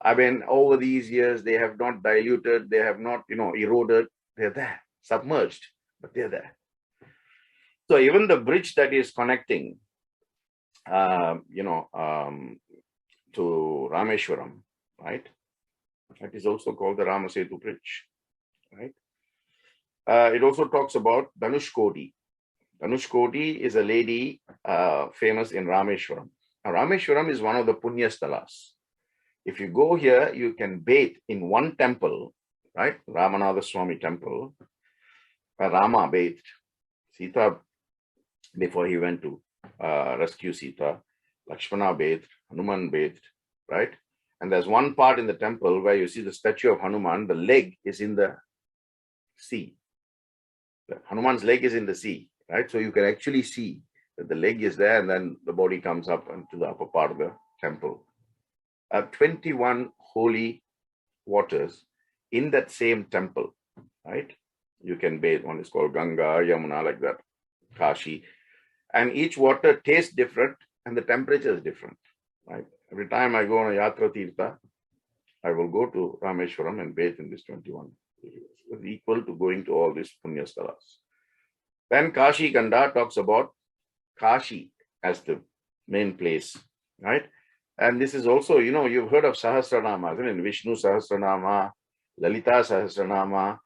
I mean, over these years, they have not diluted, they have not, eroded. They're there, submerged, but they're there. So even the bridge that is connecting to Rameshwaram, right? That is also called the Ramasetu Bridge, right? It also talks about Dhanushkodi. Dhanushkodi is a lady famous in Rameshwaram. Now, Rameshwaram is one of the Punya Stalas. If you go here, you can bathe in one temple, right? Ramanatha Swami temple, where Rama bathed. Sita, before he went to rescue Sita, Lakshmana bathed, Hanuman bathed, right? And there's one part in the temple where you see the statue of Hanuman, the leg is in the sea. Hanuman's leg is in the sea, right? So you can actually see that the leg is there and then the body comes up into the upper part of the temple. 21 holy waters in that same temple, right? You can bathe. One is called Ganga, Yamuna, like that, Kashi. And each water tastes different and the temperature is different, right? Every time I go on a Yatra Tirtha, I will go to Rameshwaram and bathe in this 21. It's equal to going to all these Punya Stalas. Then Kashi Kanda talks about Kashi as the main place, right? And this is also, you've heard of Sahasranama, isn't it? Vishnu Sahasranama, Lalita Sahasranama.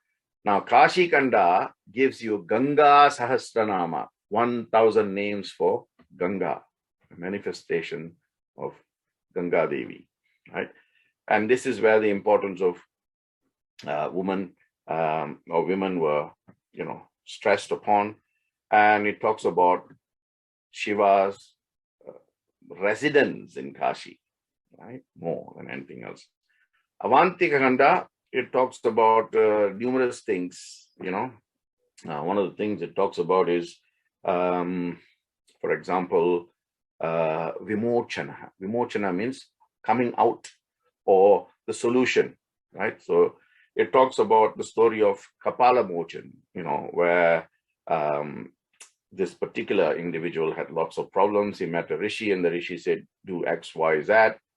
Now, Kashi Kanda gives you Ganga Sahasranama, 1,000 names for Ganga, a manifestation of Ganga Devi, right? And this is where the importance of women or women were, stressed upon. And it talks about Shiva's residence in Kashi, right? More than anything else. Avantika Khanda, it talks about numerous things, one of the things it talks about is, for example, Vimochana. Vimochana means coming out or the solution, right? So it talks about the story of Kapala Mochan, where particular individual had lots of problems. He met a rishi and the rishi said, do X, Y, Z.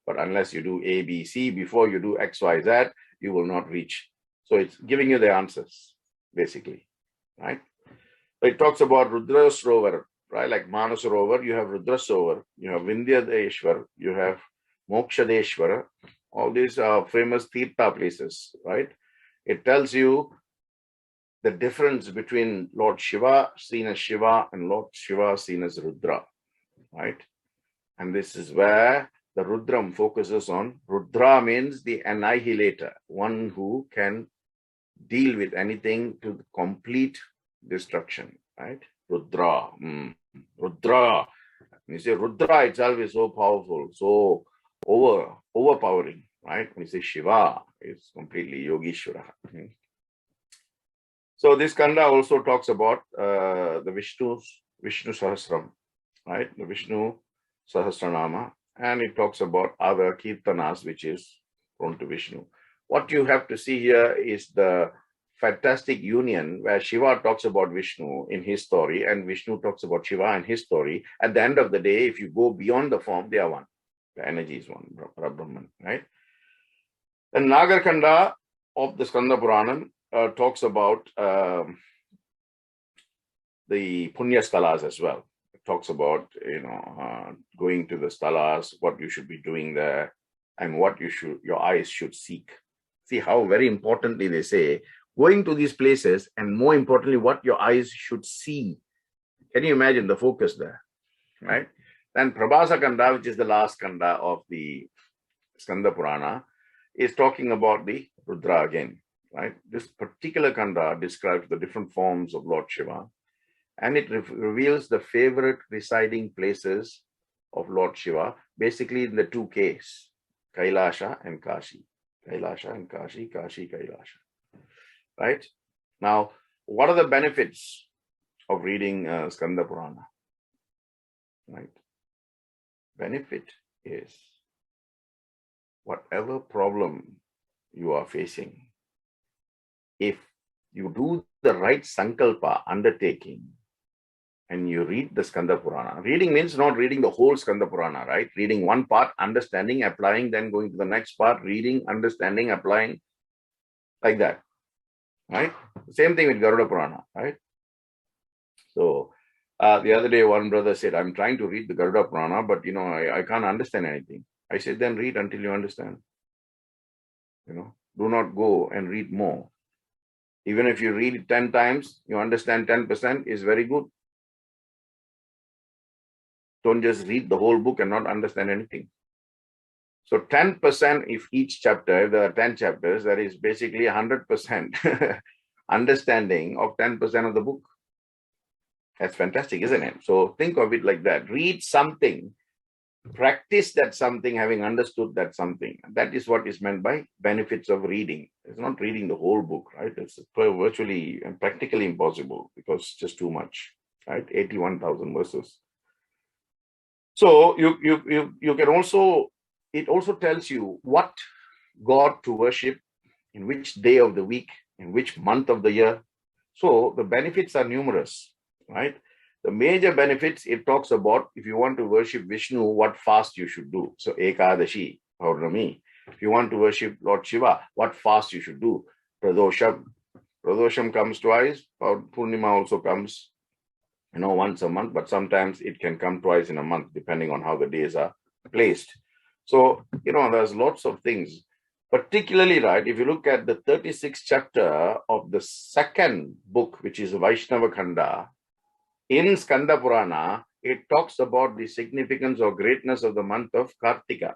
But unless you do A, B, C before you do X, Y, Z, you will not reach. So it's giving you the answers, basically, right? So it talks about Rudra Sarovar, right? Like Manasarovar, you have Rudra Sarovar, you have Vindhyadeshwar, you have Mokshadeshwara. All these are famous Tirtha places, right? It tells you the difference between Lord Shiva seen as Shiva and Lord Shiva seen as Rudra, right? And this is where the Rudram focuses on. Rudra means the annihilator, one who can deal with anything to complete destruction, right? Rudra. Rudra. When you say Rudra itself is so powerful, so overpowering, right? When you say Shiva, it's completely Yogishwara. So this Skanda also talks about the Vishnu Sahasram, right? The Vishnu Sahasranama, and it talks about other Kirtanas, which is prone to Vishnu. What you have to see here is the fantastic union where Shiva talks about Vishnu in his story and Vishnu talks about Shiva in his story. At the end of the day, if you go beyond the form, they are one. The energy is one, Brahman, right? The Nagarkanda of the Skanda Purana talks about the Punya Stalas as well. It talks about, going to the Stalas, what you should be doing there, and what your eyes should seek. See how very importantly they say, going to these places, and more importantly, what your eyes should see. Can you imagine the focus there, right? Then Prabhasa Kanda, which is the last Kanda of the Skanda Purana, is talking about the Rudra again, right? This particular Kanda describes the different forms of Lord Shiva, and it reveals the favorite residing places of Lord Shiva, basically in the two Ks, Kailasha and Kashi. Kailasha and Kashi, Kashi, Kailasha. Right? Now, what are the benefits of reading Skanda Purana? Right? Benefit is whatever problem you are facing, if you do the right sankalpa undertaking and you read the Skanda Purana, reading means not reading the whole Skanda Purana, right? Reading one part, understanding, applying, then going to the next part, reading, understanding, applying, like that, right? Same thing with Garuda Purana, right? So the other day, one brother said, I'm trying to read the Garuda Purana, but I can't understand anything. I said, then read until you understand. Do not go and read more. Even if you read it 10 times, you understand 10% is very good. Don't just read the whole book and not understand anything. So 10% if each chapter, if there are 10 chapters, that is basically 100% understanding of 10% of the book. That's fantastic, isn't it? So think of it like that. Read something, practice that something, having understood that something. That is what is meant by benefits of reading. It's not reading the whole book, right? It's virtually and practically impossible because it's just too much, right? 81,000 verses. So you can also, it also tells you what God to worship, in which day of the week, in which month of the year. So the benefits are numerous, right? The major benefits, it talks about if you want to worship Vishnu, what fast you should do. So Ekadashi, Paurnami. If you want to worship Lord Shiva, what fast you should do. Pradosham. Pradosham comes twice. Purnima also comes, once a month, but sometimes it can come twice in a month, depending on how the days are placed. So, there's lots of things. Particularly, right, if you look at the 36th chapter of the second book, which is Vaishnava Khanda, in Skanda Purana, it talks about the significance or greatness of the month of Kartika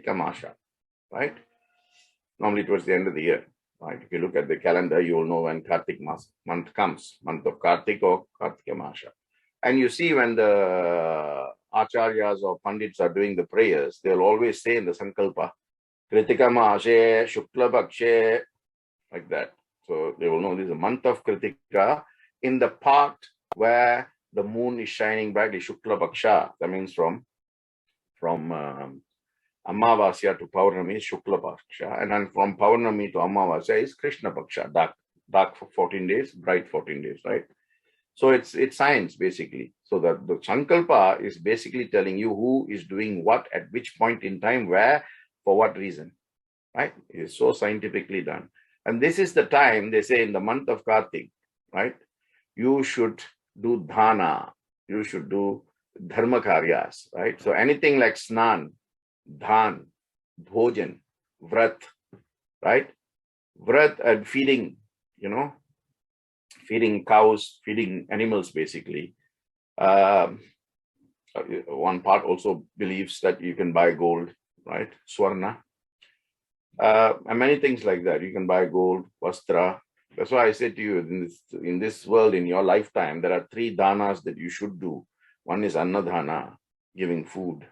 Masha, right? Normally towards the end of the year, right? If you look at the calendar, you will know when Kartik month comes, month of Kartik or Kartika Masha. And you see when the Acharyas or Pandits are doing the prayers, they'll always say in the Sankalpa, Kritika Mashe, Shukla Bhakshe, like that. So they will know this is a month of Kritika in the part where the moon is shining brightly, Shukla Bhaksha. That means from Amavasya to Paurnami is Shukla Bhaksha. And then from Paurnami to Amavasya is Krishna Bhaksha, dark for 14 days, bright 14 days, right? So it's science basically. So that the Sankalpa is basically telling you who is doing what at which point in time, where, for what reason, right? It is so scientifically done. And this is the time, they say, in the month of Kartik, right? You should do dhana, you should do dharma karyas, right? So anything like snan, dhan, bhojan, vrat, right? Vrat and feeding, feeding cows, feeding animals, basically. Um, One part also believes that you can buy gold, right? Swarna. And many things like that. You can buy gold, vastra. That's why I say to you, in this world, in your lifetime, there are three dhanas that you should do. One is annadhana, giving food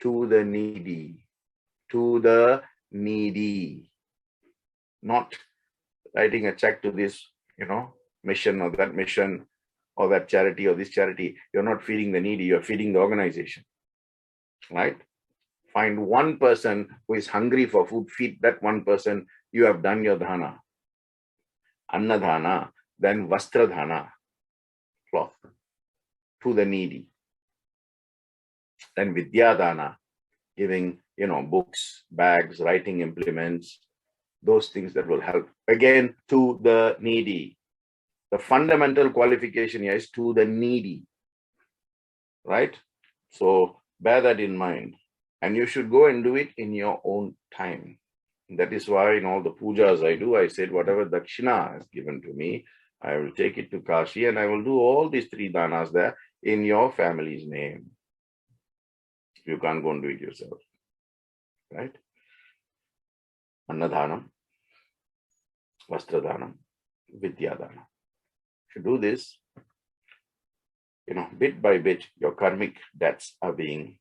to the needy, to the needy, not writing a check to this, mission or that mission or that charity or this charity. You're not feeding the needy, you're feeding the organization, right? Find one person who is hungry for food, feed that one person, you have done your dhana. Annadhana, then vastradhana, cloth, to the needy. Then vidyadhana, giving, books, bags, writing implements, those things that will help. Again, to the needy. The fundamental qualification here is to the needy, right? So bear that in mind. And you should go and do it in your own time. That is why in all the pujas I do, I said, whatever dakshina is given to me, I will take it to Kashi and I will do all these three danas there in your family's name. You can't go and do it yourself, right? Annadhanam, vastradhanam, vidyadhanam. If you do this, bit by bit, your karmic debts are being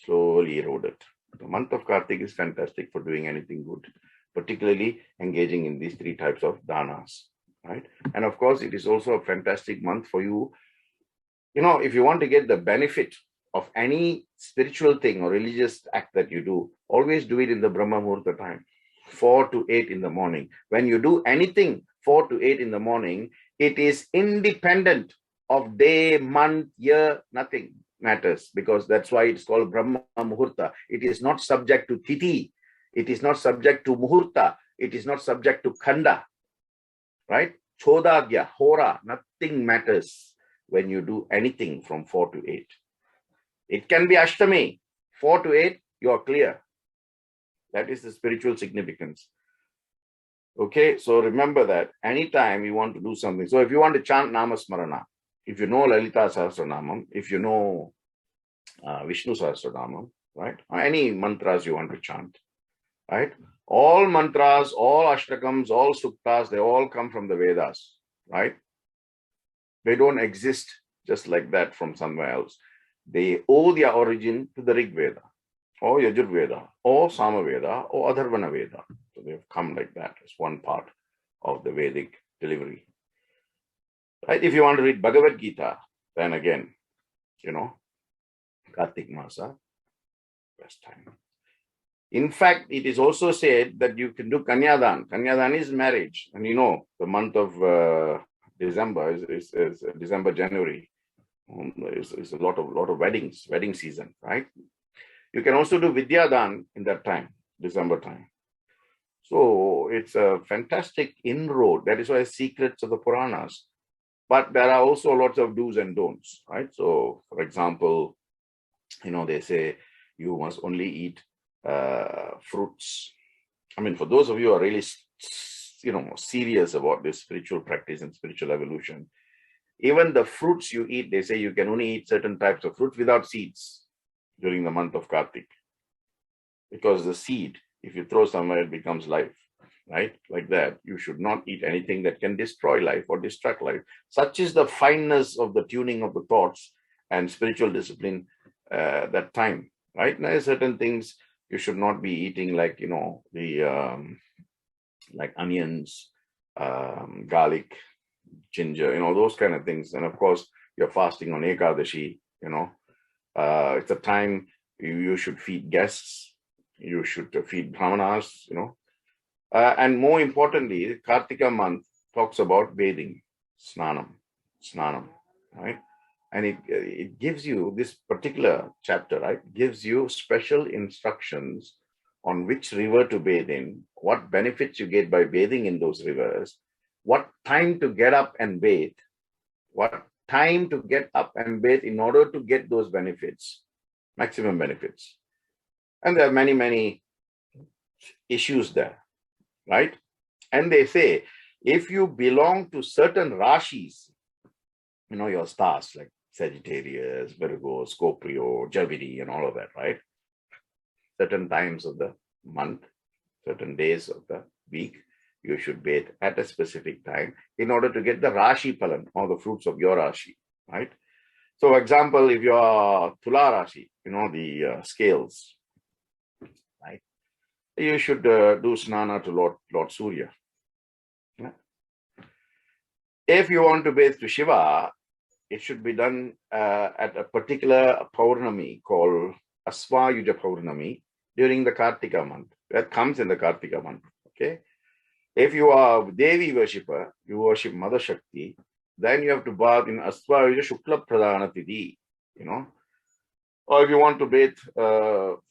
slowly eroded. The month of Kartik is fantastic for doing anything good, particularly engaging in these three types of danas, right? And of course, it is also a fantastic month for you. If you want to get the benefit of any spiritual thing or religious act that you do, always do it in the Brahma Muhurta time, 4 to 8 in the morning. When you do anything 4 to 8 in the morning, it is independent of day, month, year, nothing matters, because that's why it's called Brahma Muhurta. It is not subject to Tithi. It is not subject to Muhurta. It is not subject to Khanda, right? Chodagya, Hora, nothing matters when you do anything from 4 to 8. It can be Ashtami, 4 to 8, you are clear. That is the spiritual significance. Okay, so remember that anytime you want to do something. So if you want to chant Namasmarana, if you know Lalita Sahasranamam, if you know Vishnu Sahasranamam, right? Or any mantras you want to chant, right? All mantras, all ashtakams, all suktas, they all come from the Vedas, right? They don't exist just like that from somewhere else. They owe their origin to the Rig Veda, or Yajur Veda, or Sama Veda, or Atharvana Veda. So they've come like that as one part of the Vedic delivery. Right? If you want to read Bhagavad Gita, then again, Kartik Masa, best time. In fact, it is also said that you can do Kanyadan. Kanyadan is marriage. And the month of December is December, January. Is a lot of weddings, wedding season, right? You can also do Vidyadan in that time, December time. So it's a fantastic inroad. That is why secrets of the Puranas. But there are also lots of do's and don'ts, right? So, for example, they say you must only eat fruits. I mean, for those of you who are really, serious about this spiritual practice and spiritual evolution, even the fruits you eat, they say you can only eat certain types of fruits without seeds during the month of Kartik. Because the seed, if you throw somewhere, it becomes life, right? Like that. You should not eat anything that can destroy life or destruct life. Such is the fineness of the tuning of the thoughts and spiritual discipline that time, right? Now, certain things you should not be eating, like, like onions, garlic, ginger, those kind of things. And of course, you're fasting on Ekadashi, it's a time you should feed guests, you should feed brahmanas, and more importantly, Kartika month talks about bathing, snanam, Snanam, right? And it gives you this particular chapter, right? Gives you special instructions on which river to bathe in, what benefits you get by bathing in those rivers, what time to get up and bathe, what time to get up and bathe in order to get those benefits, maximum benefits. And there are many, many issues there, right? And they say, if you belong to certain Rashis, your stars like Sagittarius, Virgo, Scorpio, Gemini, and all of that, right? Certain times of the month, certain days of the week, you should bathe at a specific time in order to get the Rashi Palan, or the fruits of your Rashi, right? So, for example, if you're Tula Rashi, the scales, right? You should do Snana to Lord Surya. Yeah? If you want to bathe to Shiva, it should be done at a particular Paurnami called Aswayuja Paurnami during the Kartika month. That comes in the Kartika month. Okay. If you are Devi worshipper, you worship Mother Shakti, then you have to bath in Aswayuja Shukla Pradhana Tidhi, Or if you want to bathe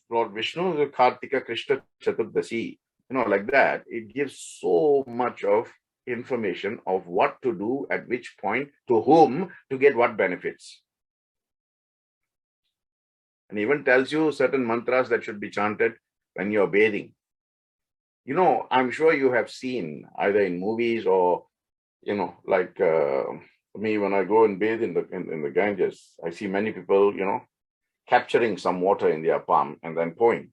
Lord Vishnu, the Kartika Krishna Chaturdasi, like that. It gives so much of information of what to do at which point, to whom, to get what benefits. And even tells you certain mantras that should be chanted when you're bathing. I'm sure you have seen either in movies or, like me, when I go and bathe in the Ganges, I see many people, capturing some water in their palm and then pouring.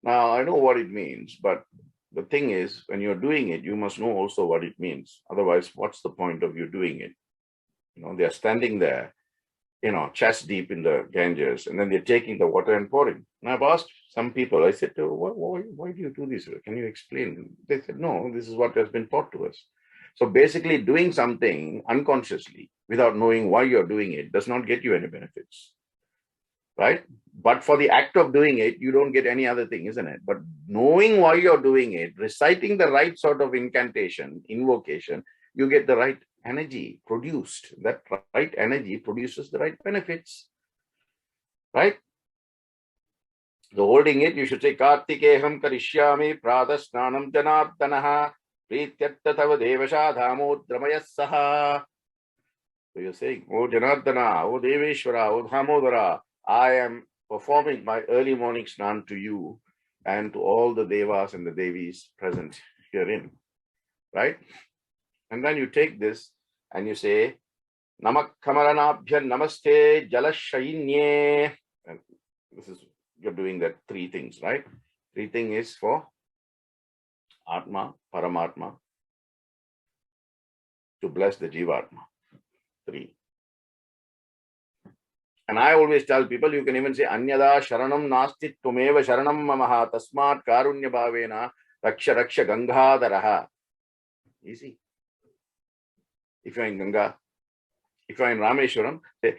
Now, I know what it means, but the thing is, when you're doing it, you must know also what it means. Otherwise, what's the point of you doing it? They're standing there, chest deep in the Ganges, and then they're taking the water and pouring. And I've asked some people, I said, why do you do this? Can you explain? They said, no, this is what has been taught to us. So basically, doing something unconsciously without knowing why you're doing it does not get you any benefits. Right? But for the act of doing it, you don't get any other thing, isn't it? But knowing why you're doing it, reciting the right sort of incantation, invocation, you get the right energy produced. That right energy produces the right benefits. Right? So holding it, you should say, Kartikeham karishyami pradasnanam janardanaha prityattatava devasha dhamodramaya saha. So you're saying, oh Janardana, oh Deveshwara, oh Dhamodara, I am performing my early morning snan to you and to all the devas and the devis present herein, right? And then you take this and you say, Namak Kamaranabhya Namaste Jalashainnye. And you're doing that three things, right? Three things is for Atma, Paramatma, to bless the Jivatma. Three. And I always tell people, you can even say, Anyada Sharanam Nasti Tumeva Sharanam Mamaha Tasmat Karunya Bhavena Raksha Raksha Gangadharaha. Easy. If you're in Ganga, if you're in Rameshwaram, say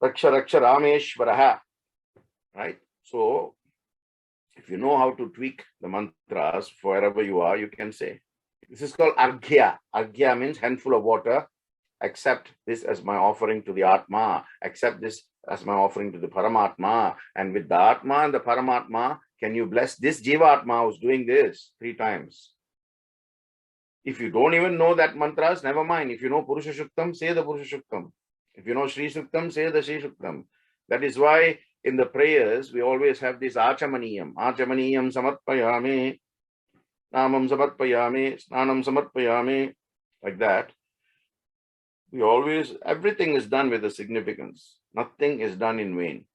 Raksha Raksha Rameshwaraha. Right? So, if you know how to tweak the mantras for wherever you are, you can say. This is called Arghya. Arghya means handful of water. Accept this as my offering to the Atma. Accept this as my offering to the Paramatma. And with the Atma and the Paramatma, can you bless this Jiva Atma who's doing this 3 times? If you don't even know that mantras, never mind. If you know Purusha Shuktam, say the Purusha Shuktam. If you know Sri Shuktam, say the Sri Shuktam. That is why in the prayers, we always have this Achamaniyam. Achamaniyam samarpayame, Namam samarpayame, Snanam samarpayame, like that. We always, everything is done with a significance. Nothing is done in vain,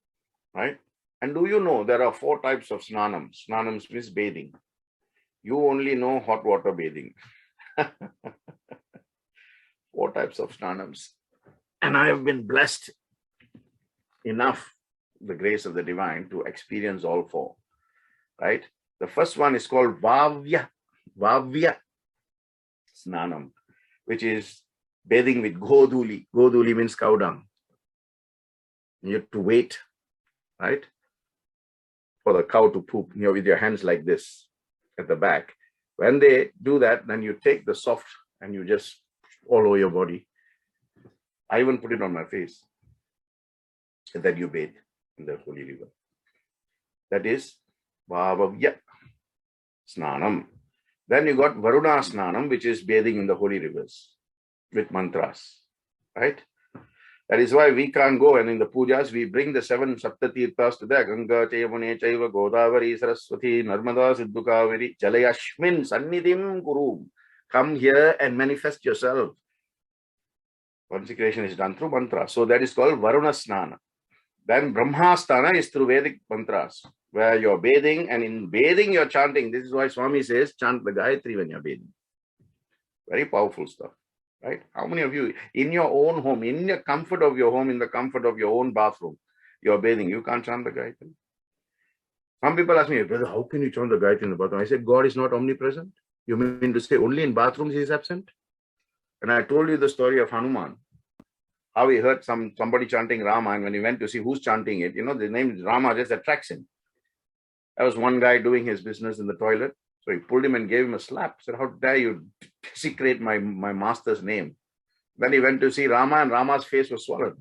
right? And do you know there are 4 types of snanams? Snanams means bathing. You only know hot water bathing. 4 types of snanams. And I have been blessed enough, the grace of the divine, to experience all 4, right? The first one is called Vavya Snanam, which is bathing with Goduli. Goduli means cow dung. You have to wait, right, for the cow to poop, with your hands like this at the back. When they do that, then you take the soft and you just all over your body. I even put it on my face. That you bathe in the holy river. That is Bhavavya Snanam. Then you got Varuna Snanam, which is bathing in the holy rivers with mantras. Right? That is why we can't go, and in the pujas we bring the 7 Saptatirthas to there. Ganga, Chayamune, Chaiva, Godavari, Saraswati, Narmada, Siddhukaveri, Jalayashmin, Sannidhim, Guru. Come here and manifest yourself. Consecration is done through mantra. So that is called Varuna Snana. Then Brahmasthana is through Vedic mantras, where you're bathing, and in bathing you're chanting. This is why Swami says, chant the Gayatri when you're bathing. Very powerful stuff. Right? How many of you, in your own home, in the comfort of your home, in the comfort of your own bathroom, you're bathing, you can't chant the Gayatri? Some people ask me, brother, how can you chant the Gayatri in the bathroom? I said, God is not omnipresent. You mean to say only in bathrooms he is absent? And I told you the story of Hanuman, how he heard somebody chanting Rama, and when he went to see who's chanting it, the name Rama just attracts him. There was one guy doing his business in the toilet. So he pulled him and gave him a slap. Said, how dare you desecrate my master's name? Then he went to see Rama, and Rama's face was swollen.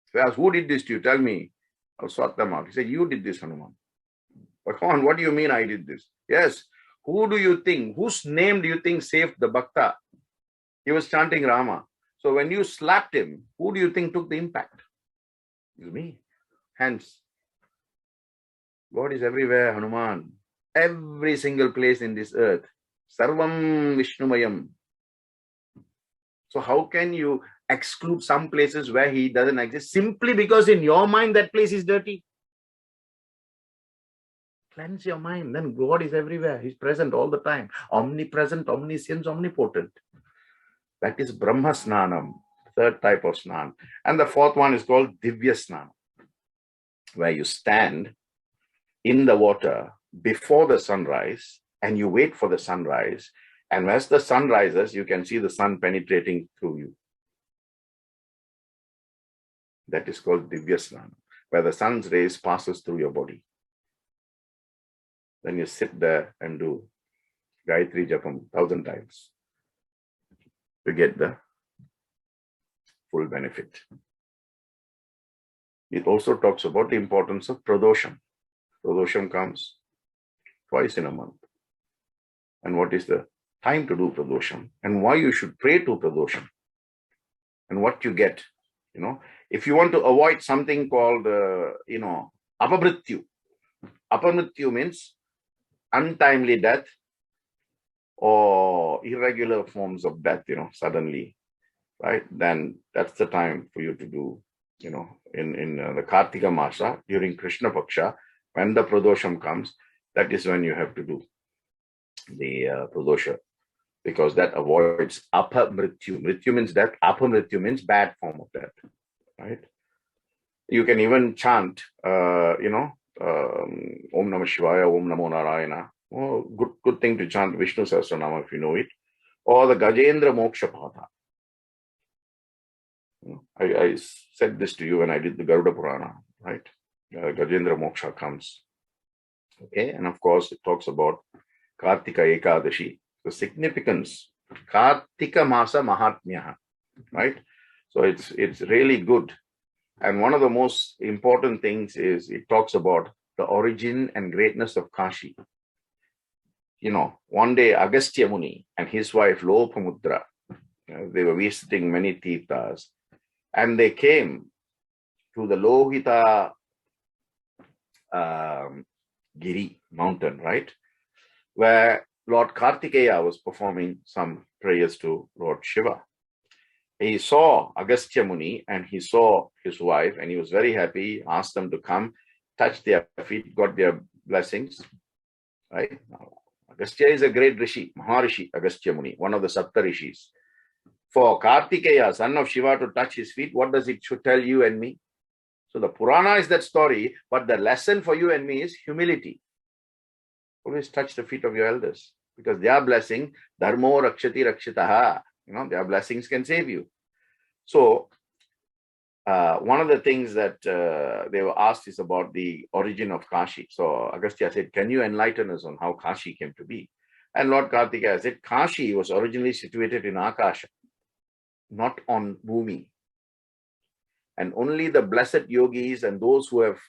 So he asked, who did this to you? Tell me. I'll sort them out. He said, you did this, Hanuman. Bhagavan, what do you mean I did this? Yes. Who do you think, whose name do you think saved the Bhakta? He was chanting Rama. So when you slapped him, who do you think took the impact? It was me. Hence, God is everywhere, Hanuman. Every single place in this earth. Sarvam Vishnumayam. So how can you exclude some places where he doesn't exist simply because in your mind that place is dirty? Cleanse your mind. Then God is everywhere. He's present all the time. Omnipresent, omniscient, omnipotent. That is Brahma Snanam, third type of Snan. And the fourth one is called Divya Snan, where you stand in the water before the sunrise and you wait for the sunrise. And as the sun rises, you can see the sun penetrating through you. That is called Divya Snan, where the sun's rays passes through your body. Then you sit there and do Gayatri Japam 1,000 times to get the full benefit. It also talks about the importance of Pradosham. Pradosham comes twice in a month. And what is the time to do Pradosham? And why you should pray to Pradosham? And what you get, If you want to avoid something called, Apamrityu. Apamrityu means untimely death or irregular forms of death, suddenly, right? Then that's the time for you to do, in the Kartika Masa, during Krishna Paksha, when the Pradosham comes, that is when you have to do the Pradosha, because that avoids Apamrityu. Mrityu means death, Apamrityu means bad form of death, right? You can even chant, Om Namah Shivaya, Om Namo Narayana. Oh, good thing to chant Vishnu Sahasranama if you know it. Or the Gajendra Moksha Patha. I said this to you when I did the Garuda Purana, right? Gajendra Moksha comes. Okay, and of course it talks about Kartika Ekadashi. The significance, Kartika Masa Mahatmya, right? So it's really good. And one of the most important things is it talks about the origin and greatness of Kashi. One day Agastya Muni and his wife Lopamudra, they were visiting many Tirthas, and they came to the Lohita Giri mountain, right? Where Lord Kartikeya was performing some prayers to Lord Shiva. He saw Agastya Muni and he saw his wife, and he was very happy, asked them to come, touch their feet, got their blessings, right? Agastya is a great rishi, Maharishi Agastya Muni, one of the Sapta rishis. For Kartikeya, son of Shiva, to touch his feet, what does it should tell you and me? So the Purana is that story, but the lesson for you and me is humility. Always touch the feet of your elders, because their blessing, dharmo rakshati rakshitaha, their blessings can save you. So one of the things that they were asked is about the origin of Kashi. So Agastya said, can you enlighten us on how Kashi came to be? And Lord Kartikeya said, Kashi was originally situated in Akasha, not on Bhumi. And only the blessed yogis and those who have,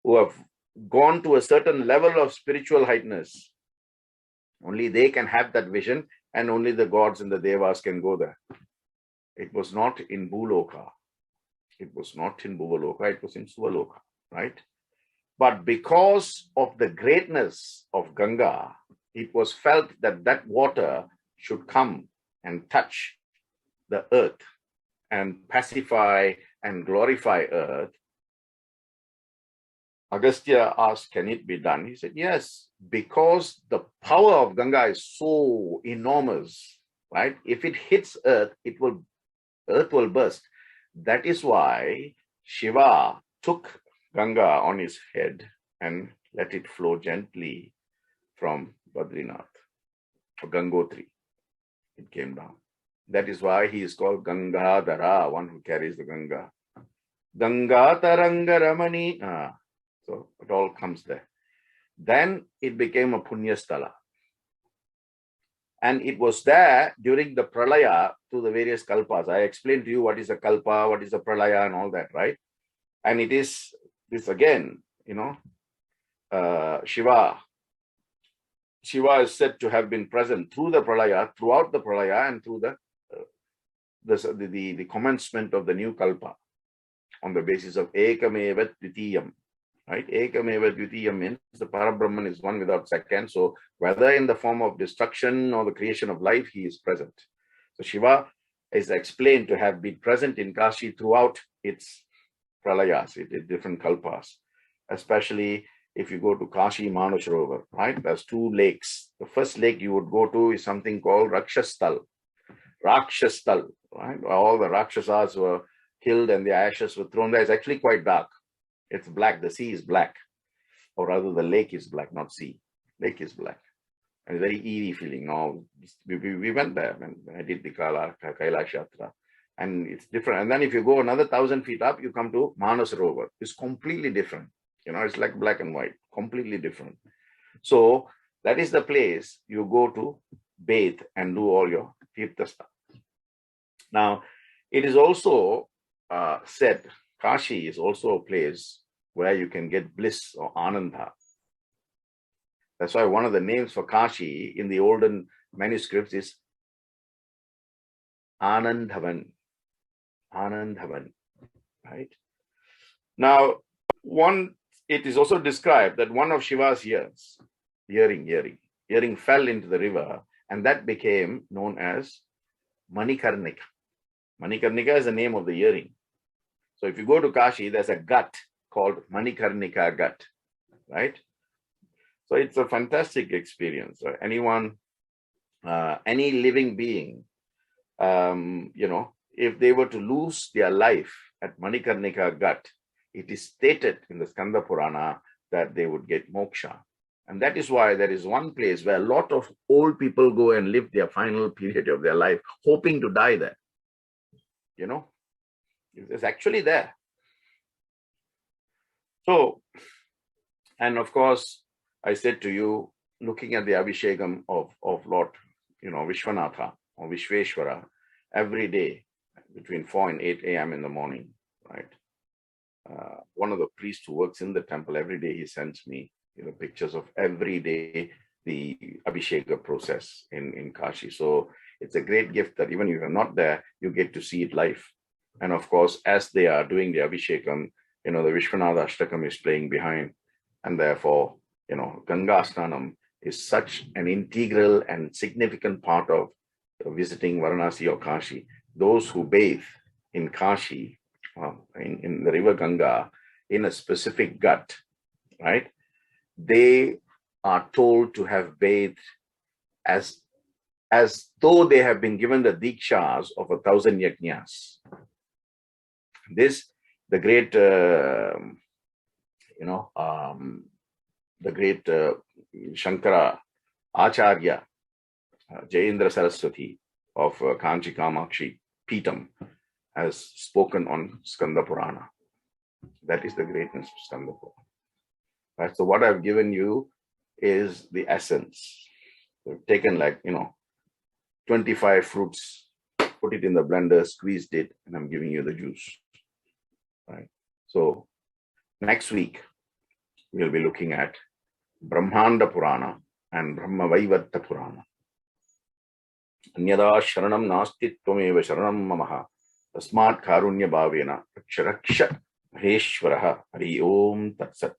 who have gone to a certain level of spiritual heightness, only they can have that vision, and only the gods and the devas can go there. It was not in Bhuloka. It was not in Bhuvaloka, it was in Suvaloka, right? But because of the greatness of Ganga, it was felt that that water should come and touch the earth and pacify and glorify earth. Agastya asked, can it be done? He said, yes, because the power of Ganga is so enormous, right? If it hits earth, earth will burst. That is why Shiva took Ganga on his head and let it flow gently from Badrinath, or Gangotri. It came down. That is why he is called Gangadhara, one who carries the Ganga. Ganga Taranga Ramani. So it all comes there. Then it became a Punyasthala. And it was there during the Pralaya through the various kalpas. I explained to you what is a kalpa, what is a Pralaya and all that, right? And it is this again, Shiva. Shiva is said to have been present through the Pralaya, throughout the Pralaya, and through the commencement of the new kalpa on the basis of Ekameva Dvitiyam. Right? Ekameva Dvitiyam means the Parabrahman is one without second. So whether in the form of destruction or the creation of life, he is present. So Shiva is explained to have been present in Kashi throughout its pralayas, its different kalpas. Especially if you go to Kashi Manasharovar, right? There's two lakes. The first lake you would go to is something called Rakshastal. Rakshastal, right? All the Rakshasas were killed and the ashes were thrown there. It's actually quite dark. It's black. The sea is black, or rather the lake is black, not sea. Lake is black. And it's very eerie feeling. Now, we went there when I did the Kailash Yatra, and it's different. And then if you go another 1,000 feet up, you come to Manasarovar. It's completely different. It's like black and white, completely different. So that is the place you go to bathe and do all your tirtha stuff. Now, it is also said, Kashi is also a place where you can get bliss or ananda. That's why one of the names for Kashi in the olden manuscripts is Anandhavan. Anandhavan, right? Now, it is also described that one of Shiva's earring fell into the river, and that became known as Manikarnika. Manikarnika is the name of the earring. So if you go to Kashi, there's a gut called Manikarnika gut, right? So it's a fantastic experience. Anyone, any living being, if they were to lose their life at Manikarnika gut, it is stated in the Skanda Purana that they would get moksha. And that is why there is one place where a lot of old people go and live their final period of their life, hoping to die there. It's actually there. So, and of course, I said to you, looking at the Abhishekam of Lord, Vishwanatha or Vishveshwara every day between 4 and 8 a.m. in the morning, right? One of the priests who works in the temple, every day he sends me, pictures of every day the Abhisheka process in Kashi. So it's a great gift that even if you're not there, you get to see it live. And of course, as they are doing the Abhishekam, the Vishwanatha Ashtakam is playing behind. And therefore, Ganga Snanam is such an integral and significant part of visiting Varanasi or Kashi. Those who bathe in Kashi, in the river Ganga, in a specific gut, right? They are told to have bathed as though they have been given the dikshas of 1,000 yajnas. The great Shankara Acharya, Jayendra Saraswati of Kanchi Kamakshi Pitam has spoken on Skanda Purana. That is the greatness of Skanda Purana. Right? So what I've given you is the essence. We've taken 25 fruits, put it in the blender, squeezed it, and I'm giving you the juice. Right. So next week we'll be looking at Brahmanda Purana and Brahmavaivarta Purana. Anyada sharanam nasti tvameva sharanam mamaha tasmat karunya bhavena raksha Maheshwaraha Hari Om Tat Sat.